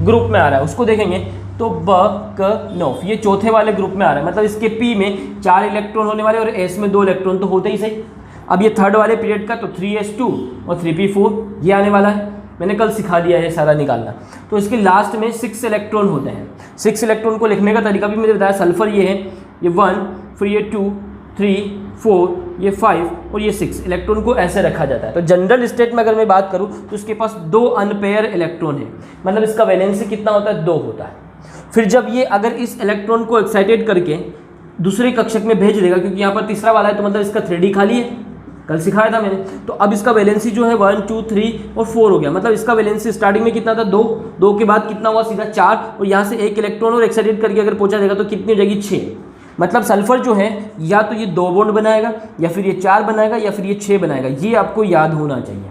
ग्रुप में आ रहा है उसको देखेंगे तो BK9 ये चौथे वाले ग्रुप में आ रहा है, मतलब इसके पी में 4 इलेक्ट्रॉन होने वाले और एस में 2 इलेक्ट्रॉन तो होते ही सही। अब ये थर्ड वाले पीरियड का तो 3s2 और 3p4 ये आने वाला है, मैंने कल सिखा दिया है सारा निकालना। तो इसके लास्ट में 6 इलेक्ट्रॉन होते हैं। 6 इलेक्ट्रॉन को लिखने का तरीका भी मैंने बताया, सल्फर ये है, ये 1, फिर ये 2, 3, 4, ये 5 और ये 6 इलेक्ट्रॉन को ऐसे रखा जाता है। तो जनरल स्टेट में अगर मैं बात करूँ तो इसके पास 2 अनपेयर इलेक्ट्रॉन है, मतलब इसका वैलेंसी कितना होता है 2 होता है। फिर जब ये अगर इस इलेक्ट्रॉन को एक्साइटेड करके दूसरे कक्षक में भेज देगा, क्योंकि यहाँ पर तीसरा वाला है तो मतलब इसका 3D खाली है, कल सिखाया था मैंने। तो अब इसका वैलेंसी जो है 1 2 3 और 4 हो गया, मतलब इसका वैलेंसी स्टार्टिंग में कितना था 2, 2 के बाद कितना हुआ सीधा 4, और यहाँ से एक इलेक्ट्रॉन और एक्साइटेड करके अगर पहुंचा देगा तो कितनी हो जाएगी 6। मतलब सल्फर जो है या तो ये 2 बॉन्ड बनाएगा, या फिर ये 4 बनाएगा, या फिर ये 6 बनाएगा। ये आपको याद होना चाहिए,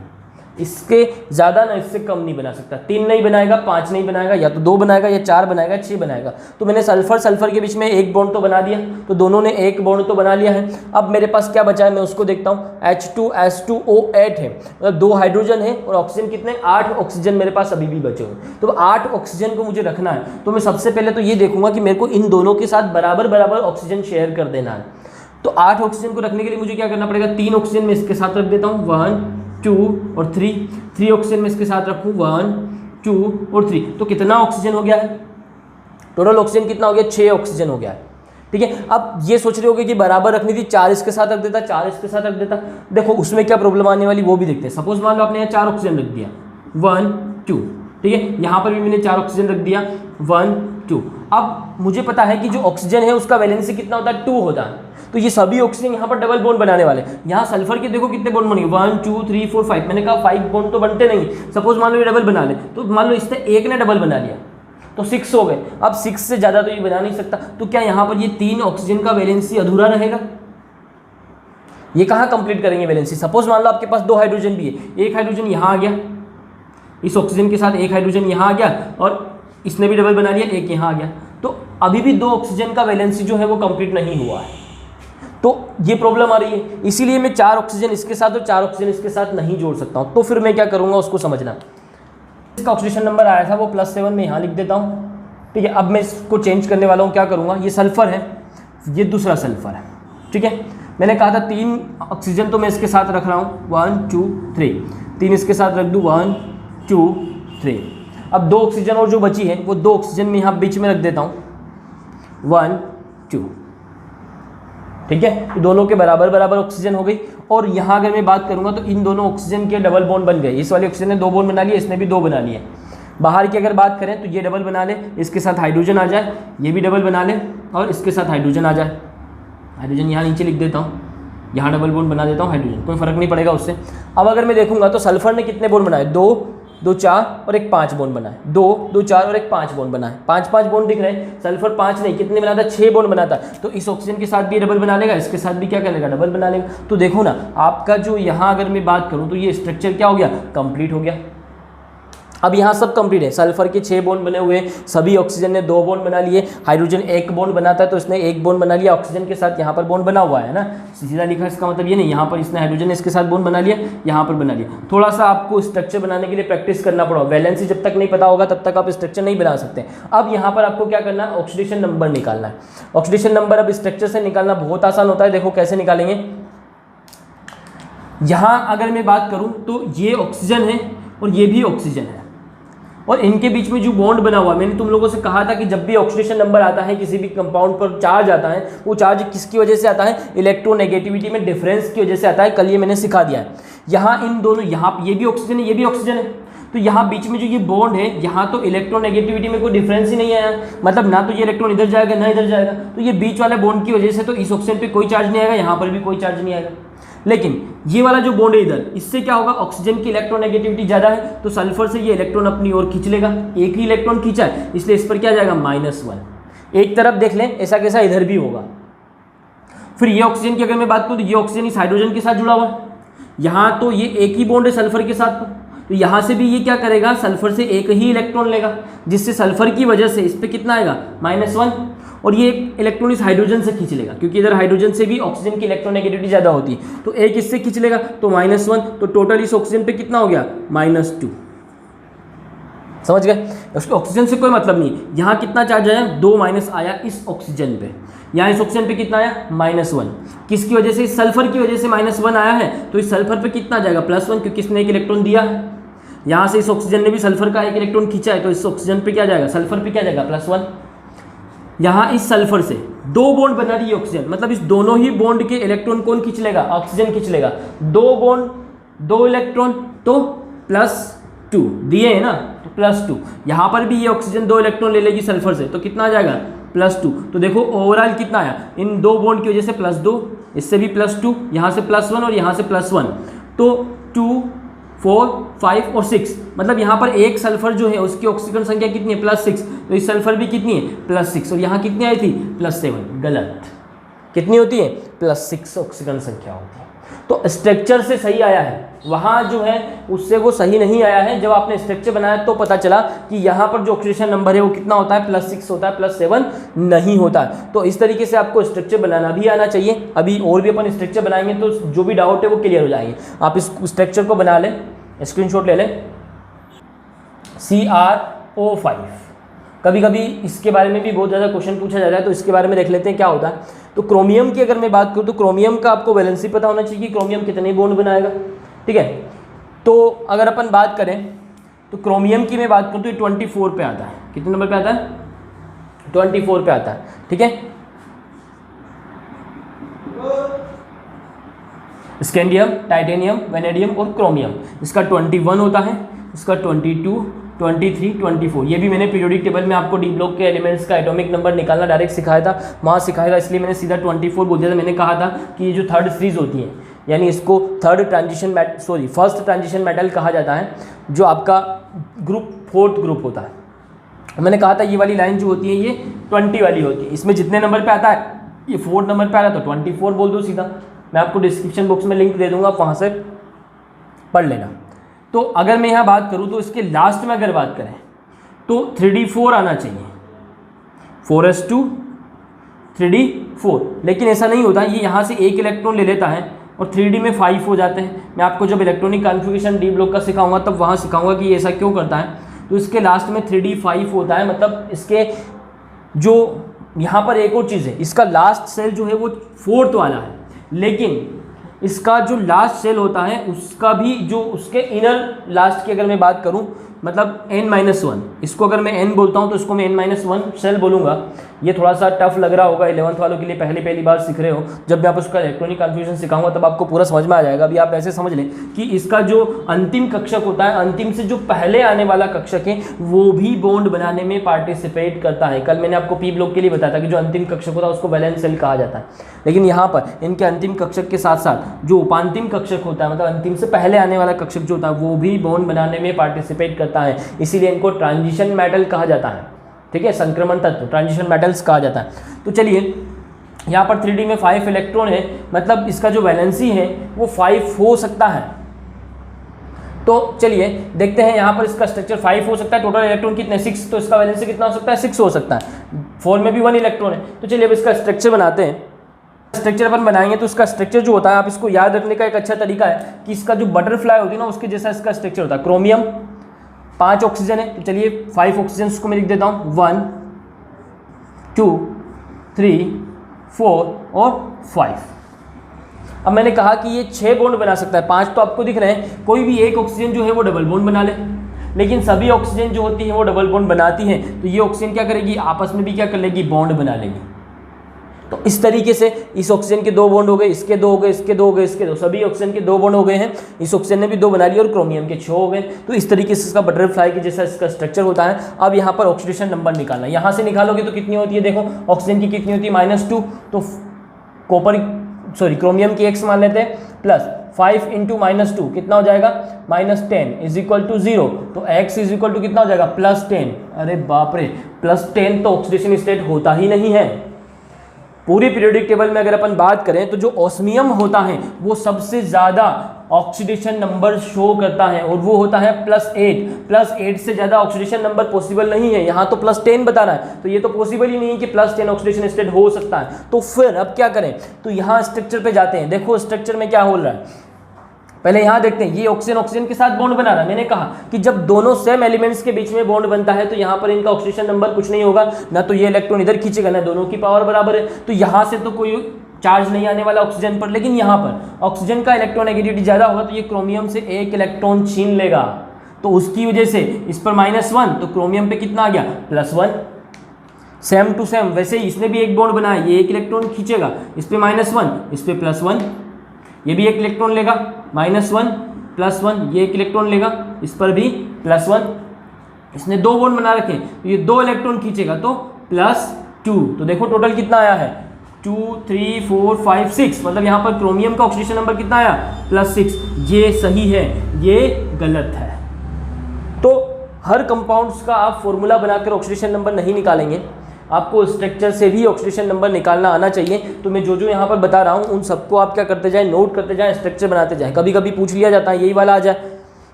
इसके ज़्यादा ना इससे कम नहीं बना सकता। 3 नहीं बनाएगा, 5 नहीं बनाएगा, या तो 2 बनाएगा, या 4 बनाएगा, 6 बनाएगा। तो मैंने सल्फर के बीच में एक बॉन्ड तो बना दिया, तो दोनों ने एक बॉन्ड तो बना लिया है। अब मेरे पास क्या बचा है मैं उसको देखता हूँ। H2S2O8 है, मतलब 2 हाइड्रोजन है और ऑक्सीजन कितने, 8 ऑक्सीजन मेरे पास अभी भी बचे हुए। तो 8 ऑक्सीजन को मुझे रखना है, तो मैं सबसे पहले तो ये देखूंगा कि मेरे को इन दोनों के साथ बराबर बराबर ऑक्सीजन शेयर कर देना है। तो 8 ऑक्सीजन को रखने के लिए मुझे क्या करना पड़ेगा, 3 ऑक्सीजन में इसके साथ रख देता हूँ, 1 2 और 3 ऑक्सीजन में इसके साथ रखूँ, 1 2 और 3। तो कितना ऑक्सीजन हो गया है, टोटल ऑक्सीजन कितना हो गया, 6 ऑक्सीजन हो गया है। ठीक है, अब ये सोच रहे होगे कि बराबर रखनी थी, 4 इसके साथ रख देता, 4 इसके साथ रख देता। देखो उसमें क्या प्रॉब्लम आने वाली वो भी देखते हैं। सपोज मान लो आपने यहाँ 4 ऑक्सीजन रख दिया, 1 2, ठीक है, यहाँ पर भी मैंने 4 ऑक्सीजन रख दिया, 1 2। अब मुझे पता है कि जो ऑक्सीजन है उसका वैलेंसी कितना होता है, 2 होता है। तो ये सभी ऑक्सीजन यहाँ पर डबल बॉन्ड बनाने वाले। यहाँ सल्फर के देखो कितने बॉन्ड बनेंगे, 1 2 3 4 5। मैंने कहा 5 बॉन्ड तो बनते नहीं। सपोज मान लो ये डबल बना ले, तो मान लो इसने एक ने डबल बना लिया तो 6 हो गए। अब 6 से ज़्यादा तो ये बना नहीं सकता। तो क्या यहाँ पर ये 3 ऑक्सीजन का वैलेंसी अधूरा रहेगा, ये कहाँ कंप्लीट करेंगे वैलेंसी। सपोज मान लो आपके पास 2 हाइड्रोजन भी है, एक हाइड्रोजन यहाँ आ गया, इस ऑक्सीजन के साथ एक हाइड्रोजन यहाँ आ गया, और इसने भी डबल बना लिया, एक यहाँ आ गया। तो अभी भी 2 ऑक्सीजन का वैलेंसी जो है वो कंप्लीट नहीं हुआ है। तो ये प्रॉब्लम आ रही है, इसीलिए मैं 4 ऑक्सीजन इसके साथ और 4 ऑक्सीजन इसके साथ नहीं जोड़ सकता हूँ। तो फिर मैं क्या करूँगा उसको समझना। इसका ऑक्सीडेशन नंबर आया था वो +7 में यहाँ लिख देता हूँ। ठीक है, अब मैं इसको चेंज करने वाला हूँ। क्या करूँगा, ये सल्फर है, ये दूसरा सल्फर है। ठीक है, मैंने कहा था 3 ऑक्सीजन तो मैं इसके साथ रख रहा हूँ, 1 2 3, 3 इसके साथ रख दूँ, 1 2 3। अब 2 ऑक्सीजन और जो बची है वो 2 ऑक्सीजन में यहाँ बीच में रख देता हूँ, 1 2। ठीक है, तो दोनों के बराबर बराबर ऑक्सीजन हो गई। और यहाँ अगर मैं बात करूँगा तो इन दोनों ऑक्सीजन के डबल बॉन्ड बन गए। इस वाले ऑक्सीजन ने 2 बॉन्ड बना लिए, इसने भी 2 बना लिए। बाहर की अगर बात करें तो ये डबल बना ले, इसके साथ हाइड्रोजन आ जाए, ये भी डबल बना ले और इसके साथ हाइड्रोजन आ जाए। हाइड्रोजन यहाँ नीचे लिख देता हूँ, यहाँ डबल बॉन्ड बना देता हूँ हाइड्रोजन, कोई फर्क नहीं पड़ेगा उससे। अब अगर मैं देखूँगा तो सल्फर ने कितने बॉन्ड बनाए, 2 2 4 और एक 5 बॉन्ड बनाए, 2 2 4 और एक 5 बॉन्ड बनाए, 5 बॉन्ड दिख रहे हैं। सल्फर 5 नहीं, कितने बनाता, 6 बॉन्ड बनाता। तो इस ऑक्सीजन के साथ भी डबल बना लेगा, इसके साथ भी क्या करेगा, डबल बना लेगा। तो देखो ना, आपका जो यहाँ अगर मैं बात करूँ तो ये स्ट्रक्चर क्या हो गया, कंप्लीट हो गया। अब यहाँ सब कंप्लीट है, सल्फर के 6 बॉन्ड बने हुए, सभी ऑक्सीजन ने 2 बॉन्ड बना लिए। हाइड्रोजन 1 बॉन्ड बनाता है तो इसने 1 बॉन्ड बना लिया, ऑक्सीजन के साथ यहाँ पर बॉन्ड बना हुआ है ना, सीधा लिखा। इसका मतलब ये नहीं, यहाँ पर इसने हाइड्रोजन ने इसके साथ बॉन्ड बना लिया, यहाँ पर बना लिया। थोड़ा सा आपको स्ट्रक्चर बनाने के लिए प्रैक्टिस करना पड़ा। वैलेंसी जब तक नहीं पता होगा तब तक आप स्ट्रक्चर नहीं बना सकते। अब यहाँ पर आपको क्या करना है, ऑक्सीडेशन नंबर निकालना है। ऑक्सीडेशन नंबर अब स्ट्रक्चर से निकालना बहुत आसान होता है। देखो कैसे निकालेंगे। यहाँ अगर मैं बात करूँ तो ये ऑक्सीजन है और ये भी ऑक्सीजन है, और इनके बीच में जो बॉन्ड बना हुआ, मैंने तुम लोगों से कहा था कि जब भी ऑक्सीडेशन नंबर आता है किसी भी कंपाउंड पर, चार्ज आता है, वो चार्ज किसकी वजह से आता है, इलेक्ट्रोनेगेटिविटी में डिफरेंस की वजह से आता है। कल ये मैंने सिखा दिया है। यहाँ इन दोनों, यहाँ ये भी ऑक्सीजन है, ये भी ऑक्सीजन है, तो यहाँ बीच में जो ये बॉन्ड है, यहाँ तो इलेक्ट्रोनेगेटिविटी में कोई डिफरेंस ही नहीं आया, मतलब ना तो ये इलेक्ट्रॉन इधर जाएगा ना इधर जाएगा। तो ये बीच वाले बॉन्ड की वजह से तो इस ऑक्सीजन पे कोई चार्ज नहीं आएगा, यहाँ पर भी कोई चार्ज नहीं आएगा। लेकिन ये वाला जो बॉन्ड है इधर, इससे क्या होगा, ऑक्सीजन की इलेक्ट्रोनेगेटिविटी ज़्यादा है, तो सल्फर से ये इलेक्ट्रॉन अपनी ओर खींच लेगा। एक ही इलेक्ट्रॉन खींचा है, इसलिए इस पर क्या जाएगा, -1। एक तरफ देख लें, ऐसा कैसा इधर भी होगा। फिर ये ऑक्सीजन की अगर मैं बात करूँ तो ये ऑक्सीजन इस हाइड्रोजन के साथ जुड़ा हुआ है, यहाँ तो ये एक ही बॉन्ड है सल्फर के साथ, तो यहाँ से भी ये क्या करेगा, सल्फर से एक ही इलेक्ट्रॉन लेगा, जिससे सल्फर की वजह से इस पर कितना आएगा, -1। और ये एक इलेक्ट्रॉन इस हाइड्रोजन से खींच लेगा, क्योंकि इधर हाइड्रोजन से भी ऑक्सीजन की इलेक्ट्रोनेगेटिविटी ज़्यादा होती है, तो एक इससे खींच लेगा, तो -1। तो टोटल इस ऑक्सीजन पे कितना हो गया, -2। समझ गए। उसके ऑक्सीजन से कोई मतलब नहीं। यहाँ कितना चार्ज आया, 2 माइनस आया इस ऑक्सीजन पे, यहाँ इस ऑक्सीजन पे कितना आया, -1। किसकी वजह से, इस सल्फर की वजह से -1 आया है, तो इस सल्फर पे कितना जाएगा, +1, क्योंकि इसने एक इलेक्ट्रॉन दिया है। यहाँ से इस ऑक्सीजन ने भी सल्फर का एक इलेक्ट्रॉन खींचा है, तो इस ऑक्सीजन पे क्या जाएगा, सल्फर पे क्या जाएगा, +1। यहाँ इस सल्फर से 2 बॉन्ड बना रही है ऑक्सीजन, मतलब इस दोनों ही बॉन्ड के इलेक्ट्रॉन कौन खींच लेगा, ऑक्सीजन खींच लेगा। 2 बॉन्ड 2 इलेक्ट्रॉन, तो +2 दिए है ना, तो +2। यहाँ पर भी ये ऑक्सीजन 2 इलेक्ट्रॉन ले लेगी सल्फर से, तो कितना आ जाएगा, +2। तो देखो ओवरऑल कितना आया, इन दो बॉन्ड की वजह से +2, इससे भी +2, यहाँ से +1 और यहाँ से +1, तो 2, 4, 5 और 6, मतलब यहाँ पर एक सल्फर जो है उसकी ऑक्सीजन संख्या कितनी है, +6, तो इस सल्फर भी कितनी है, +6, और यहाँ कितनी आई थी, +7। गलत, कितनी होती है, +6 ऑक्सीजन संख्या होती है। तो स्ट्रक्चर से सही आया है, वहाँ जो है उससे वो सही नहीं आया है। जब आपने स्ट्रक्चर बनाया तो पता चला कि यहाँ पर जो ऑक्सीडेशन नंबर है वो कितना होता है, +6 होता है, +7 नहीं होता है। तो इस तरीके से आपको स्ट्रक्चर बनाना भी आना चाहिए। अभी और भी अपन स्ट्रक्चर बनाएंगे तो जो भी डाउट है वो क्लियर हो जाएंगे। आप इस स्ट्रक्चर को बना लें, स्क्रीनशॉट ले लें। CrO5, कभी कभी इसके बारे में भी बहुत ज़्यादा क्वेश्चन पूछा जा रहा है, तो इसके बारे में देख लेते हैं क्या होता है। तो क्रोमियम की अगर मैं बात करूँ तो क्रोमियम का आपको वैलेंसी पता होना चाहिए कि क्रोमियम कितने बॉन्ड बनाएगा, ठीक है। तो अगर अपन बात करें तो क्रोमियम की मैं बात करूँ तो ये 24 पे आता है। कितने नंबर पे आता है, 24 पे आता है, ठीक है। स्कैंडियम, टाइटेनियम, वेनेडियम और क्रोमियम, इसका 21 होता है, इसका 22, 23, 24। ये भी मैंने पीरियोडिक टेबल में आपको डी ब्लॉक के एलिमेंट्स का एटॉमिक नंबर निकालना डायरेक्ट सिखाया था, वहाँ सिखाया था, इसलिए मैंने सीधा 24 बोल दिया था। मैंने कहा था कि ये जो थर्ड सीरीज होती है, यानी इसको फर्स्ट ट्रांजिशन मेटल कहा जाता है, जो आपका ग्रुप 4th ग्रुप होता है। मैंने कहा था ये वाली लाइन जो होती है ये 20 वाली होती है, इसमें जितने नंबर पे आता है, ये 4th नंबर पे आ रहा है तो 24 बोल दो सीधा। मैं आपको डिस्क्रिप्शन बॉक्स में लिंक दे दूंगा, आप वहाँ से पढ़ लेना। तो अगर मैं यहाँ बात करूँ तो इसके लास्ट में अगर बात करें तो 3d4 आना चाहिए, 4s2 3d4, लेकिन ऐसा नहीं होता। ये यहाँ से एक इलेक्ट्रॉन ले लेता है और 3d में 5 हो जाते हैं। मैं आपको जब इलेक्ट्रॉनिक कॉन्फ़िगरेशन डी ब्लॉक का सिखाऊंगा तब वहाँ सिखाऊंगा कि ये ऐसा क्यों करता है। तो इसके लास्ट में 3d5 होता है, मतलब इसके जो यहाँ पर एक और चीज़ है, इसका लास्ट सेल जो है वो 4th वाला है, लेकिन इसका जो लास्ट सेल होता है उसका भी जो उसके इनर लास्ट की अगर मैं बात करूं, मतलब n-1, इसको अगर मैं n बोलता हूं तो इसको मैं n-1 सेल बोलूँगा। ये थोड़ा सा टफ लग रहा होगा 11th वालों के लिए, पहली बार सीख रहे हो। जब मैं आप उसका इलेक्ट्रॉनिक कॉन्फ़िगरेशन सिखाऊंगा तब आपको पूरा समझ में आ जाएगा। अभी आप ऐसे समझ लें कि इसका जो अंतिम कक्षक होता है, अंतिम से जो पहले आने वाला कक्षक है, वो भी बॉन्ड बनाने में पार्टिसिपेट करता है। कल मैंने आपको पी ब्लॉक के लिए बताया था कि जो अंतिम कक्षक होता है उसको वैलेंस सेल कहा जाता है, लेकिन यहाँ पर इनके अंतिम कक्षक के साथ साथ जो उपांतिम कक्षक होता है, मतलब अंतिम से पहले आने वाला कक्षक जो होता है, वो भी बॉन्ड बनाने में पार्टिसिपेट करता है। इसीलिए इनको ट्रांजिशन मेटल कहा जाता है, ठीक है, संक्रमण तत्व ट्रांजिशन मेटल्स कहा जाता है। तो चलिए यहाँ पर 3d में 5 इलेक्ट्रॉन है, मतलब इसका जो वैलेंसी है वो 5 हो सकता है। तो चलिए देखते हैं, यहाँ पर इसका स्ट्रक्चर 5 हो सकता है, टोटल इलेक्ट्रॉन कितने 6, तो इसका वैलेंसी कितना हो सकता है, 6 हो सकता है। 4 में भी 1 इलेक्ट्रॉन है। तो चलिए अब इसका स्ट्रक्चर बनाते हैं। स्ट्रक्चर अपन बनाएंगे तो इसका स्ट्रक्चर जो होता है, आप इसको याद रखने का एक अच्छा तरीका है कि इसका जो बटरफ्लाई होती है ना, उसके जैसा इसका स्ट्रक्चर होता है। क्रोमियम 5 ऑक्सीजन है, तो चलिए 5 ऑक्सीजन को मैं लिख देता हूँ, 1 2 3 4 और 5। अब मैंने कहा कि ये 6 बॉन्ड बना सकता है, 5 तो आपको दिख रहे हैं। कोई भी एक ऑक्सीजन जो है वो डबल बॉन्ड बना ले, लेकिन सभी ऑक्सीजन जो होती है वो डबल बॉन्ड बनाती है। तो ये ऑक्सीजन क्या करेगी, आपस में भी क्या कर लेगी, बॉन्ड बना लेगी। तो इस तरीके से इस ऑक्सीजन के 2 बॉन्ड हो गए, इसके 2 हो गए, इसके 2 हो गए, इसके 2, सभी ऑक्सीजन के 2 बॉन्ड हो गए हैं। इस ऑक्सीजन ने भी 2 बना लिए और क्रोमियम के 6 हो गए। तो इस तरीके से इसका बटरफ्लाई के जैसा इसका स्ट्रक्चर होता है। अब यहाँ पर ऑक्सीडेशन नंबर निकालना, यहाँ से निकालोगे तो कितनी होती है, देखो ऑक्सीजन की कितनी होती है, -2, तो क्रोमियम की x मान लेते हैं, प्लस 5 × -2 कितना हो जाएगा, -10 = 0। तो x = कितना हो जाएगा, +10। अरे बाप रे, +10 तो ऑक्सीडेशन स्टेट होता ही नहीं है। पूरी पीरियोडिक टेबल में अगर अपन बात करें तो जो ऑस्मियम होता है वो सबसे ज़्यादा ऑक्सीडेशन नंबर शो करता है, और वो होता है +8। +8 से ज़्यादा ऑक्सीडेशन नंबर पॉसिबल नहीं है। यहाँ तो +10 बताना है, तो ये तो पॉसिबल ही नहीं है कि +10 ऑक्सीडेशन स्टेट हो सकता है। तो फिर अब क्या करें, तो यहाँ स्ट्रक्चर पे जाते हैं। देखो स्ट्रक्चर में क्या हो रहा है, पहले यहाँ देखते हैं। ये ऑक्सीजन के साथ बॉन्ड बना रहा है। मैंने कहा कि जब दोनों सेम एलिमेंट्स के बीच में बॉन्ड बनता है तो यहाँ पर इनका ऑक्सीडेशन नंबर कुछ नहीं होगा, ना तो ये इलेक्ट्रॉन इधर खींचेगा, ना दोनों की पावर बराबर है। तो यहाँ से तो कोई चार्ज नहीं आने वाला ऑक्सीजन पर, लेकिन यहाँ पर ऑक्सीजन का इलेक्ट्रोनेगेटिविटी ज़्यादा होगा, तो ये क्रोमियम से एक इलेक्ट्रॉन छीन लेगा। तो उसकी वजह से इस पर -1, तो क्रोमियम पे कितना आ गया, +1। सेम टू सेम वैसे ही इसने भी एक बॉन्ड बनाया, ये एक इलेक्ट्रॉन खींचेगा, इस पर -1, इस पर +1, ये भी एक इलेक्ट्रॉन लेगा, -1 +1, ये एक इलेक्ट्रॉन लेगा, इस पर भी +1। इसने 2 बॉन्ड बना रखे, तो ये 2 इलेक्ट्रॉन खींचेगा, तो 2, तो देखो टोटल कितना आया है 2 3 4 5 6, मतलब यहाँ पर क्रोमियम का ऑक्सीडेशन नंबर कितना आया +6। ये सही है, ये गलत है। तो हर कंपाउंड्स का आप फॉर्मूला बनाकर ऑक्सीडेशन नंबर नहीं निकालेंगे, आपको स्ट्रक्चर से भी ऑक्सीडेशन नंबर निकालना आना चाहिए। तो मैं जो जो यहाँ पर बता रहा हूँ उन सबको आप क्या करते जाएं, नोट करते जाएं, स्ट्रक्चर बनाते जाएं। कभी कभी पूछ लिया जाता है यही वाला आ जाए।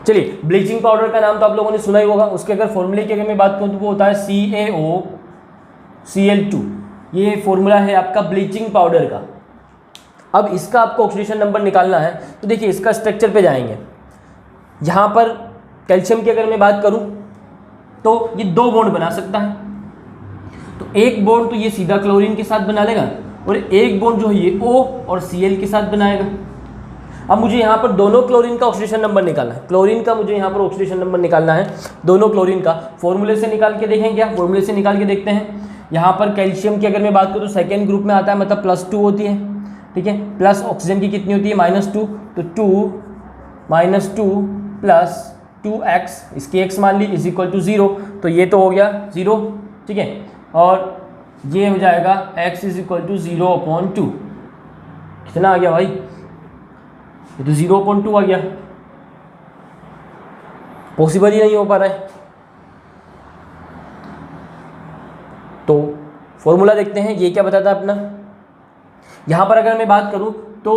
चलिए, ब्लीचिंग पाउडर का नाम तो आप लोगों ने सुना ही होगा। उसके अगर फॉर्मूले की अगर मैं बात करूँ तो वो होता है CaOCl2। ये फॉर्मूला है आपका ब्लीचिंग पाउडर का। अब इसका आपको ऑक्सीडेशन नंबर निकालना है, तो देखिए इसका स्ट्रक्चर पे जाएंगे। यहाँ पर कैल्शियम की अगर मैं बात करूँ तो ये 2 बॉन्ड बना सकता है। तो एक बॉन्ड तो ये सीधा क्लोरीन के साथ बना लेगा और एक बॉन्ड जो है ये O और Cl के साथ बनाएगा। अब मुझे यहाँ पर दोनों क्लोरीन का ऑक्सीडेशन नंबर निकालना है। क्लोरीन का मुझे यहाँ पर ऑक्सीडेशन नंबर निकालना है, दोनों क्लोरीन का। फॉर्मूले से निकाल के देखें क्या, फॉर्मूले से निकाल के देखते हैं। यहाँ पर कैल्शियम की अगर मैं बात करूँ तो सेकेंड ग्रुप में आता है, मतलब +2 होती है, ठीक है। प्लस ऑक्सीजन की कितनी होती है -2, तो 2 -2 + 2x, इसकी x मान ली =0, तो ये तो हो गया 0, ठीक है। और ये हो जाएगा x =0/2। कितना आ गया भाई, ये तो 0/2 आ गया। पॉसिबल ही नहीं हो पा रहा है। तो फॉर्मूला देखते हैं, ये क्या बताता है अपना। यहाँ पर अगर मैं बात करूँ तो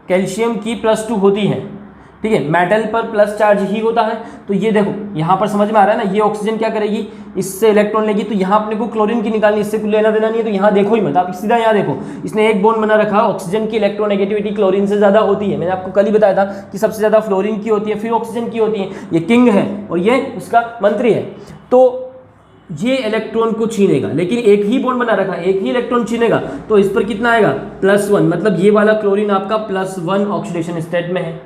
कैल्शियम की +2 होती है, ठीक है। मेटल पर प्लस चार्ज ही होता है। तो ये देखो यहाँ पर समझ में आ रहा है ना, ये ऑक्सीजन क्या करेगी, इससे इलेक्ट्रॉन लेगी। तो यहाँ अपने को क्लोरीन की निकालनी, इससे कुछ लेना देना नहीं है। तो यहाँ देखो ही मत, आप सीधा यहाँ देखो, इसने एक बॉन्ड बना रखा। ऑक्सीजन की इलेक्ट्रोनेगेटिविटी क्लोरीन से ज़्यादा होती है। मैंने आपको कल ही बताया था कि सबसे ज़्यादा फ्लोरीन की होती है, फिर ऑक्सीजन की होती है। ये किंग है और ये उसका मंत्री है। तो ये इलेक्ट्रॉन को छीनेगा, लेकिन एक ही बॉन्ड बना रखा, एक ही इलेक्ट्रॉन छीनेगा। तो इस पर कितना आएगा +1, मतलब ये वाला क्लोरीन आपका +1 ऑक्सीडेशन स्टेट में है,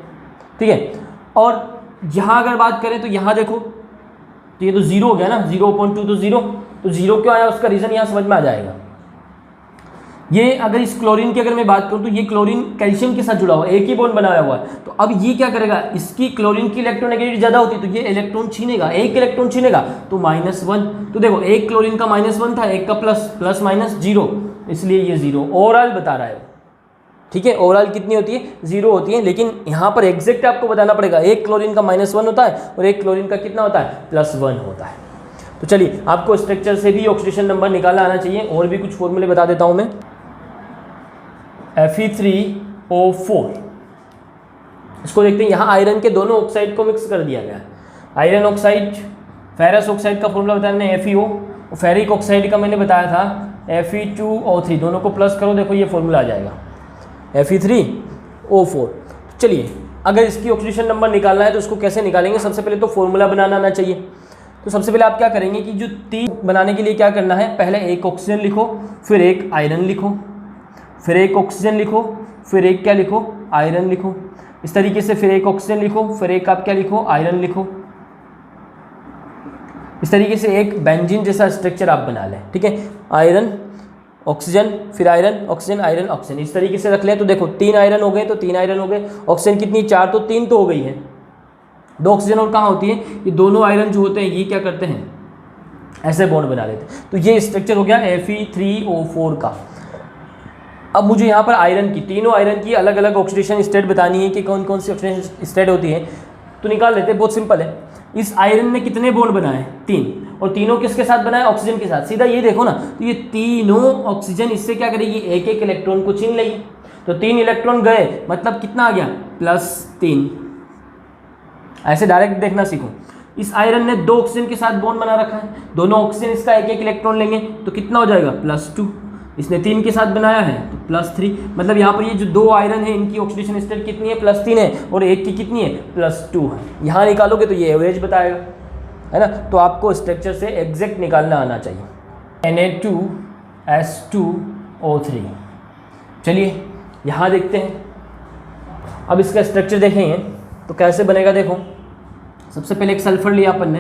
ठीक है। और यहाँ अगर बात करें तो यहाँ देखो, तो ये तो 0 हो गया ना, 0/2 तो 0। तो 0 क्यों आया, उसका रीज़न यहाँ समझ में आ जाएगा। ये अगर इस क्लोरीन की अगर मैं बात करूँ तो ये क्लोरीन कैल्शियम के साथ जुड़ा हुआ है, एक ही बॉन्ड बनाया हुआ है। तो अब ये क्या करेगा, इसकी क्लोरीन की इलेक्ट्रोनेगेटिविटी ज़्यादा होती है, तो ये इलेक्ट्रॉन छीनेगा, एक इलेक्ट्रॉन छीनेगा, तो -1। तो देखो एक क्लोरीन का -1 था, एक का +/-0, इसलिए ये 0 ओवरऑल बता रहा है, ठीक है। ओवरऑल कितनी होती है, 0 होती है। लेकिन यहाँ पर एग्जैक्ट आपको बताना पड़ेगा, एक क्लोरीन का -1 होता है और एक क्लोरीन का कितना होता है, +1 होता है। तो चलिए, आपको स्ट्रक्चर से भी ऑक्सीडेशन नंबर निकालना आना चाहिए। और भी कुछ फॉर्मूले बता देता हूँ मैं। Fe3O4, इसको देखते हैं। यहाँ आयरन के दोनों ऑक्साइड को मिक्स कर दिया गया है। आयरन ऑक्साइड, फेरस ऑक्साइड का फॉर्मूला बताया मैंने FeO, और फेरिक ऑक्साइड का मैंने बताया था Fe2O3। दोनों को प्लस करो, देखो ये फॉर्मूला आ जाएगा Fe3O4। चलिए, अगर इसकी ऑक्सीडेशन नंबर निकालना है तो उसको कैसे निकालेंगे। सबसे पहले तो फॉर्मूला बनाना आना चाहिए। तो सबसे पहले आप क्या करेंगे कि जो 3 बनाने के लिए क्या करना है, पहले एक ऑक्सीजन लिखो, फिर एक आयरन लिखो, फिर एक ऑक्सीजन लिखो, फिर एक क्या लिखो, आयरन लिखो। इस तरीके से फिर एक ऑक्सीजन लिखो, फिर एक आप क्या लिखो, आयरन लिखो। इस तरीके से एक बेंजीन जैसा स्ट्रक्चर आप बना लें, ठीक है। आयरन, ऑक्सीजन, फिर आयरन, ऑक्सीजन, आयरन, ऑक्सीजन, इस तरीके से रख लें। तो देखो 3 आयरन हो गए, तो 3 आयरन हो गए। ऑक्सीजन कितनी, 4, तो 3 तो हो गई है। 2 ऑक्सीजन और कहाँ होती है, ये दोनों आयरन जो होते हैं ये क्या करते हैं, ऐसे बॉन्ड बना लेते हैं। तो ये स्ट्रक्चर हो गया Fe3O4 का। अब मुझे यहाँ पर आयरन की, तीनों आयरन की अलग अलग ऑक्सीडेशन स्टेट बतानी है कि कौन कौन सी ऑक्सीडेशन स्टेट होती है। तो निकाल लेते हैं, बहुत सिंपल है। इस आयरन ने कितने बॉन्ड बनाए, 3, और तीनों किसके साथ बनाए, ऑक्सीजन के साथ। सीधा ये देखो ना, तो ये तीनों ऑक्सीजन इससे क्या करेगी, एक एक इलेक्ट्रॉन को छीन लेगी। तो 3 इलेक्ट्रॉन गए, मतलब कितना आ गया, +3। ऐसे डायरेक्ट देखना सीखो। इस आयरन ने 2 ऑक्सीजन के साथ बॉन्ड बना रखा है, दोनों ऑक्सीजन इसका एक एक इलेक्ट्रॉन लेंगे, तो कितना हो जाएगा, +2। इसने 3 के साथ बनाया है तो +3, मतलब यहाँ पर ये जो 2 आयरन है इनकी ऑक्सीडेशन स्टेट कितनी है, +3 है, और एक की कितनी है, +2 है। यहाँ निकालोगे तो ये एवरेज बताएगा, है ना। तो आपको स्ट्रक्चर से एग्जैक्ट निकालना आना चाहिए। Na2S2O3। चलिए यहाँ देखते हैं। अब इसका स्ट्रक्चर देखेंगे तो कैसे बनेगा। देखो, सबसे पहले एक सल्फर लिया अपन ने,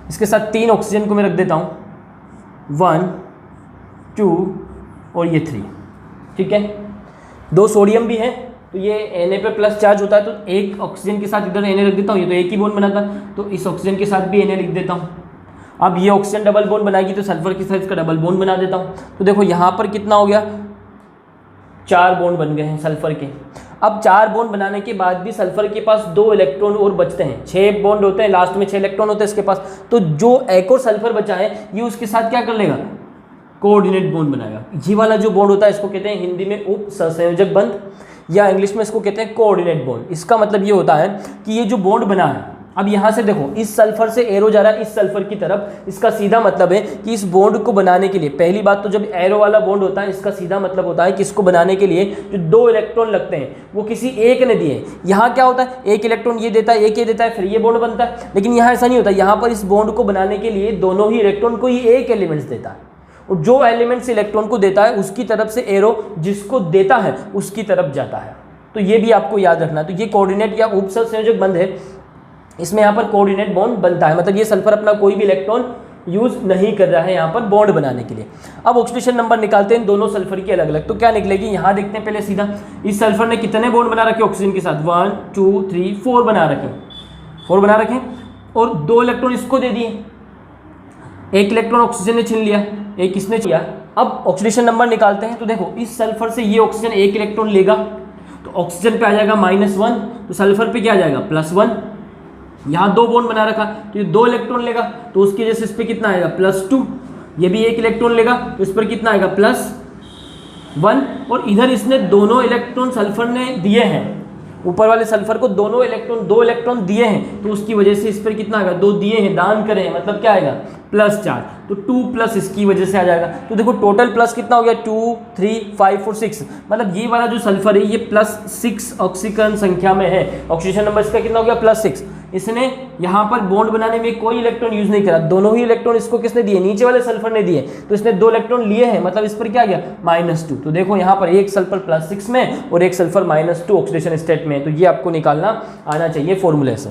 इसके साथ 3 ऑक्सीजन को मैं रख देता हूँ, 1, 2 और ये 3, ठीक है। 2 सोडियम भी है, तो ये Na पे प्लस चार्ज होता है, तो एक ऑक्सीजन के साथ इधर Na रख देता हूँ, ये तो एक ही बॉन्ड बनाता, तो इस ऑक्सीजन के साथ भी Na लिख देता हूँ। अब ये ऑक्सीजन डबल बॉन्ड बनाएगी तो सल्फर के साथ इसका डबल बॉन्ड बना देता हूँ। तो देखो यहाँ पर कितना हो गया, 4 बॉन्ड बन गए हैं सल्फर के। अब 4 बॉन्ड बनाने के बाद भी सल्फर के पास 2 इलेक्ट्रॉन और बचते हैं, 6 बॉन्ड होते हैं, लास्ट में 6 इलेक्ट्रॉन होते हैं इसके पास। तो जो एक और सल्फर बचा है ये उसके साथ क्या कर लेगा, कोऑर्डिनेट बॉन्ड बनाएगा। ये वाला जो बॉन्ड होता है इसको कहते हैं हिंदी में उप सहसंयोजक बंध, या इंग्लिश में इसको कहते हैं कोऑर्डिनेट बॉन्ड। इसका मतलब ये होता है कि ये जो बॉन्ड बना है, अब यहाँ से देखो इस सल्फर से एरो जा रहा है इस सल्फर की तरफ, इसका सीधा मतलब है कि इस बॉन्ड को बनाने के लिए, पहली बात तो जब एरो वाला बॉन्ड होता है इसका सीधा मतलब होता है कि इसको बनाने के लिए जो 2 इलेक्ट्रॉन लगते हैं वो किसी एक ने दिए। यहाँ क्या होता है, एक इलेक्ट्रॉन ये देता है, एक ये देता है, फिर ये बॉन्ड बनता है। लेकिन यहाँ ऐसा नहीं होता, यहाँ पर इस बॉन्ड को बनाने के लिए दोनों ही इलेक्ट्रॉन को ही एक एलिमेंट्स देता है, और जो एलिमेंट्स इलेक्ट्रॉन को देता है उसकी तरफ से एरो जिसको देता है उसकी तरफ जाता है। तो ये भी आपको याद रखना। तो ये कोऑर्डिनेट या उप सहसंयोजक बंध है, इसमें यहाँ पर कोऑर्डिनेट बॉन्ड बनता है, मतलब ये सल्फर अपना कोई भी इलेक्ट्रॉन यूज नहीं कर रहा है यहाँ पर बॉन्ड बनाने के लिए। अब ऑक्सीडेशन नंबर निकालते हैं दोनों सल्फर की अलग अलग। तो क्या निकलेगी, यहाँ देखते हैं पहले सीधा, इस सल्फर ने कितने बॉन्ड बना रखे ऑक्सीजन के साथ, 1 2 3 4 बना रखे, 4 बना रखे, और 2 इलेक्ट्रॉन इसको दे दिए, 1 इलेक्ट्रॉन ऑक्सीजन ने छीन लिया, 1 इसने किया। अब ऑक्सीडेशन नंबर निकालते हैं। तो देखो इस सल्फर से ये ऑक्सीजन 1 इलेक्ट्रॉन लेगा तो ऑक्सीजन पे आ जाएगा -1, तो सल्फर पे क्या आ जाएगा +1। यहाँ 2 बॉन्ड बना रखा तो ये 2 इलेक्ट्रॉन लेगा तो उसकी वजह से इस पर कितना आएगा +2। ये भी 1 इलेक्ट्रॉन लेगा तो इस पर कितना आएगा +1। और इधर इसने दोनों इलेक्ट्रॉन सल्फर ने दिए हैं, ऊपर वाले सल्फर को दोनों इलेक्ट्रॉन 2 इलेक्ट्रॉन दिए हैं, तो उसकी वजह से इस पर कितना आएगा, 2 दिए हैं, दान करे हैं, मतलब क्या आएगा +4। तो 2+ इसकी वजह से आ जाएगा। तो देखो टोटल प्लस कितना हो गया, 2 3 5 और 6, मतलब ये वाला जो सल्फर है ये +6 ऑक्सीकरण संख्या में है। ऑक्सीजन नंबर इसका कितना हो गया +6। इसने यहाँ पर बॉन्ड बनाने में कोई इलेक्ट्रॉन यूज नहीं करा, दोनों ही इलेक्ट्रॉन इसको किसने दिए, नीचे वाले सल्फर ने दिए, तो इसने 2 इलेक्ट्रॉन लिए हैं, मतलब इस पर क्या गया -2। तो देखो यहाँ पर एक सल्फर +6 में और एक सल्फर -2 ऑक्सीडेशन स्टेट में है। तो ये आपको निकालना आना चाहिए फॉर्मूले से।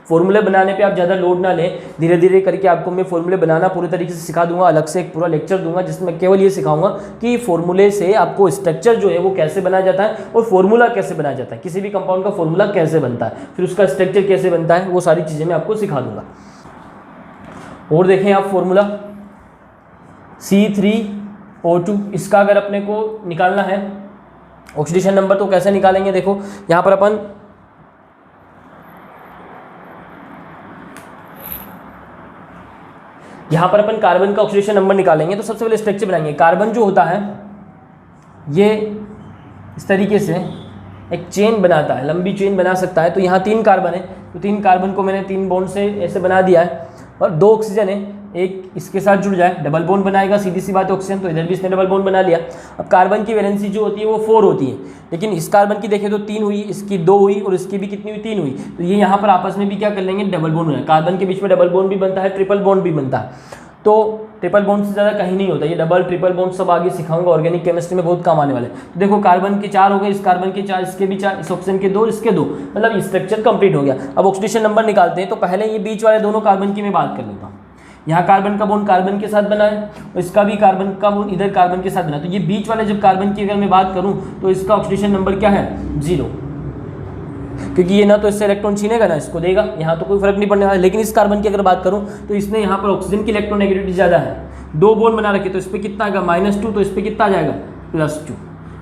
फॉर्मूले बनाने पे आप ज़्यादा लोड ना लें, धीरे धीरे करके आपको मैं फॉर्मूले बनाना पूरे तरीके से सिखा दूंगा, अलग से एक पूरा लेक्चर दूंगा जिसमें केवल ये सिखाऊंगा कि फॉर्मूले से आपको स्ट्रक्चर जो है वो कैसे बनाया जाता है और फॉर्मूला कैसे बनाया जाता है, किसी भी कंपाउंड का फॉर्मूला कैसे बनता है, फिर उसका स्ट्रक्चर कैसे बनता है, वो सारी चीज़ें मैं आपको सिखा दूंगा। और देखें आप फॉर्मूला C3O2, इसका अगर अपने को निकालना है ऑक्सीडेशन नंबर तो कैसे निकालेंगे, देखो यहाँ पर अपन कार्बन का ऑक्सीडेशन नंबर निकालेंगे। तो सबसे पहले स्ट्रक्चर बनाएंगे। कार्बन जो होता है ये इस तरीके से एक चेन बनाता है, लंबी चेन बना सकता है। तो यहाँ 3 कार्बन है, तो 3 कार्बन को मैंने 3 बॉन्ड से ऐसे बना दिया है, और 2 ऑक्सीजन है, एक इसके साथ जुड़ जाए डबल बॉन्ड बनाएगा, सीधी सी बात है ऑक्सीजन, तो इधर भी इसने डबल बॉन्ड बना लिया। अब कार्बन की वैलेंसी जो होती है वो 4 होती है, लेकिन इस कार्बन की देखें तो 3 हुई, इसकी 2 हुई और इसकी भी कितनी हुई, 3 हुई। तो ये यहाँ पर आपस में भी क्या कर लेंगे, डबल बॉन्ड है। कार्बन के बीच में डबल बॉन्ड भी बनता है, ट्रिपल बॉन्ड भी बनता है। तो ट्रिपल बॉन्ड से ज़्यादा कहीं नहीं होता, ये डबल ट्रिपल बॉन्ड सब आगे सिखाऊंगा, ऑर्गेनिक केमिस्ट्री में बहुत काम आने वाले। तो देखो कार्बन के 4 हो गए, इस कार्बन के 4, इसके भी 4, इस ऑक्सीजन के 2, इसके 2, मतलब स्ट्रक्चर कंप्लीट हो गया। अब ऑक्सीडेशन नंबर निकालते हैं। तो पहले ये बीच वाले दोनों कार्बन की मैं बात कर लेता हूँ। यहाँ कार्बन का बॉन्ड कार्बन के साथ बना है और इसका भी कार्बन का बॉन्ड इधर कार्बन के साथ बना है। तो ये बीच वाले जब कार्बन की अगर मैं बात करूँ तो इसका ऑक्सीडेशन नंबर क्या है, 0, क्योंकि ये ना तो इससे इलेक्ट्रॉन छीनेगा ना इसको देगा, यहाँ तो कोई फर्क नहीं पड़ने वाला। लेकिन इस कार्बन की अगर बात करूँ तो इसने यहाँ पर ऑक्सीजन की इलेक्ट्रोनेगेटिविटी ज़्यादा है, 2 बॉन्ड बना रखे, तो इस पर कितना आएगा -2, तो इस पर कितना आ जाएगा +2।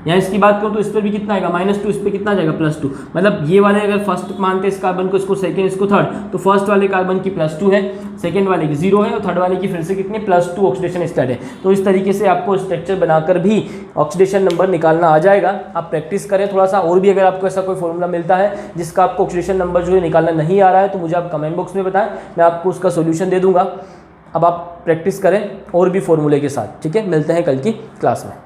यहाँ इसकी बात करूँ तो इस पर भी कितना आएगा -2, इस पर कितना आ जाएगा +2। मतलब ये वाले अगर फर्स्ट मानते हैं इस कार्बन को, इसको सेकंड, इसको थर्ड, तो फर्स्ट वाले कार्बन की +2 है, सेकंड वाले की 0 है और थर्ड वाले की फिर से कितनी +2 ऑक्सीडेशन स्टेट है। तो इस तरीके से आपको स्ट्रक्चर बनाकर भी ऑक्सीडेशन नंबर निकालना आ जाएगा। आप प्रैक्टिस करें थोड़ा सा, और भी अगर आपको ऐसा कोई फॉर्मूला मिलता है जिसका आपको ऑक्सीडेशन नंबर जो है निकालना नहीं आ रहा है तो मुझे आप कमेंट बॉक्स में बताएं, मैं आपको उसका सोल्यूशन दे दूंगा। अब आप प्रैक्टिस करें और भी फॉर्मूले के साथ, ठीक है। मिलते हैं कल की क्लास में।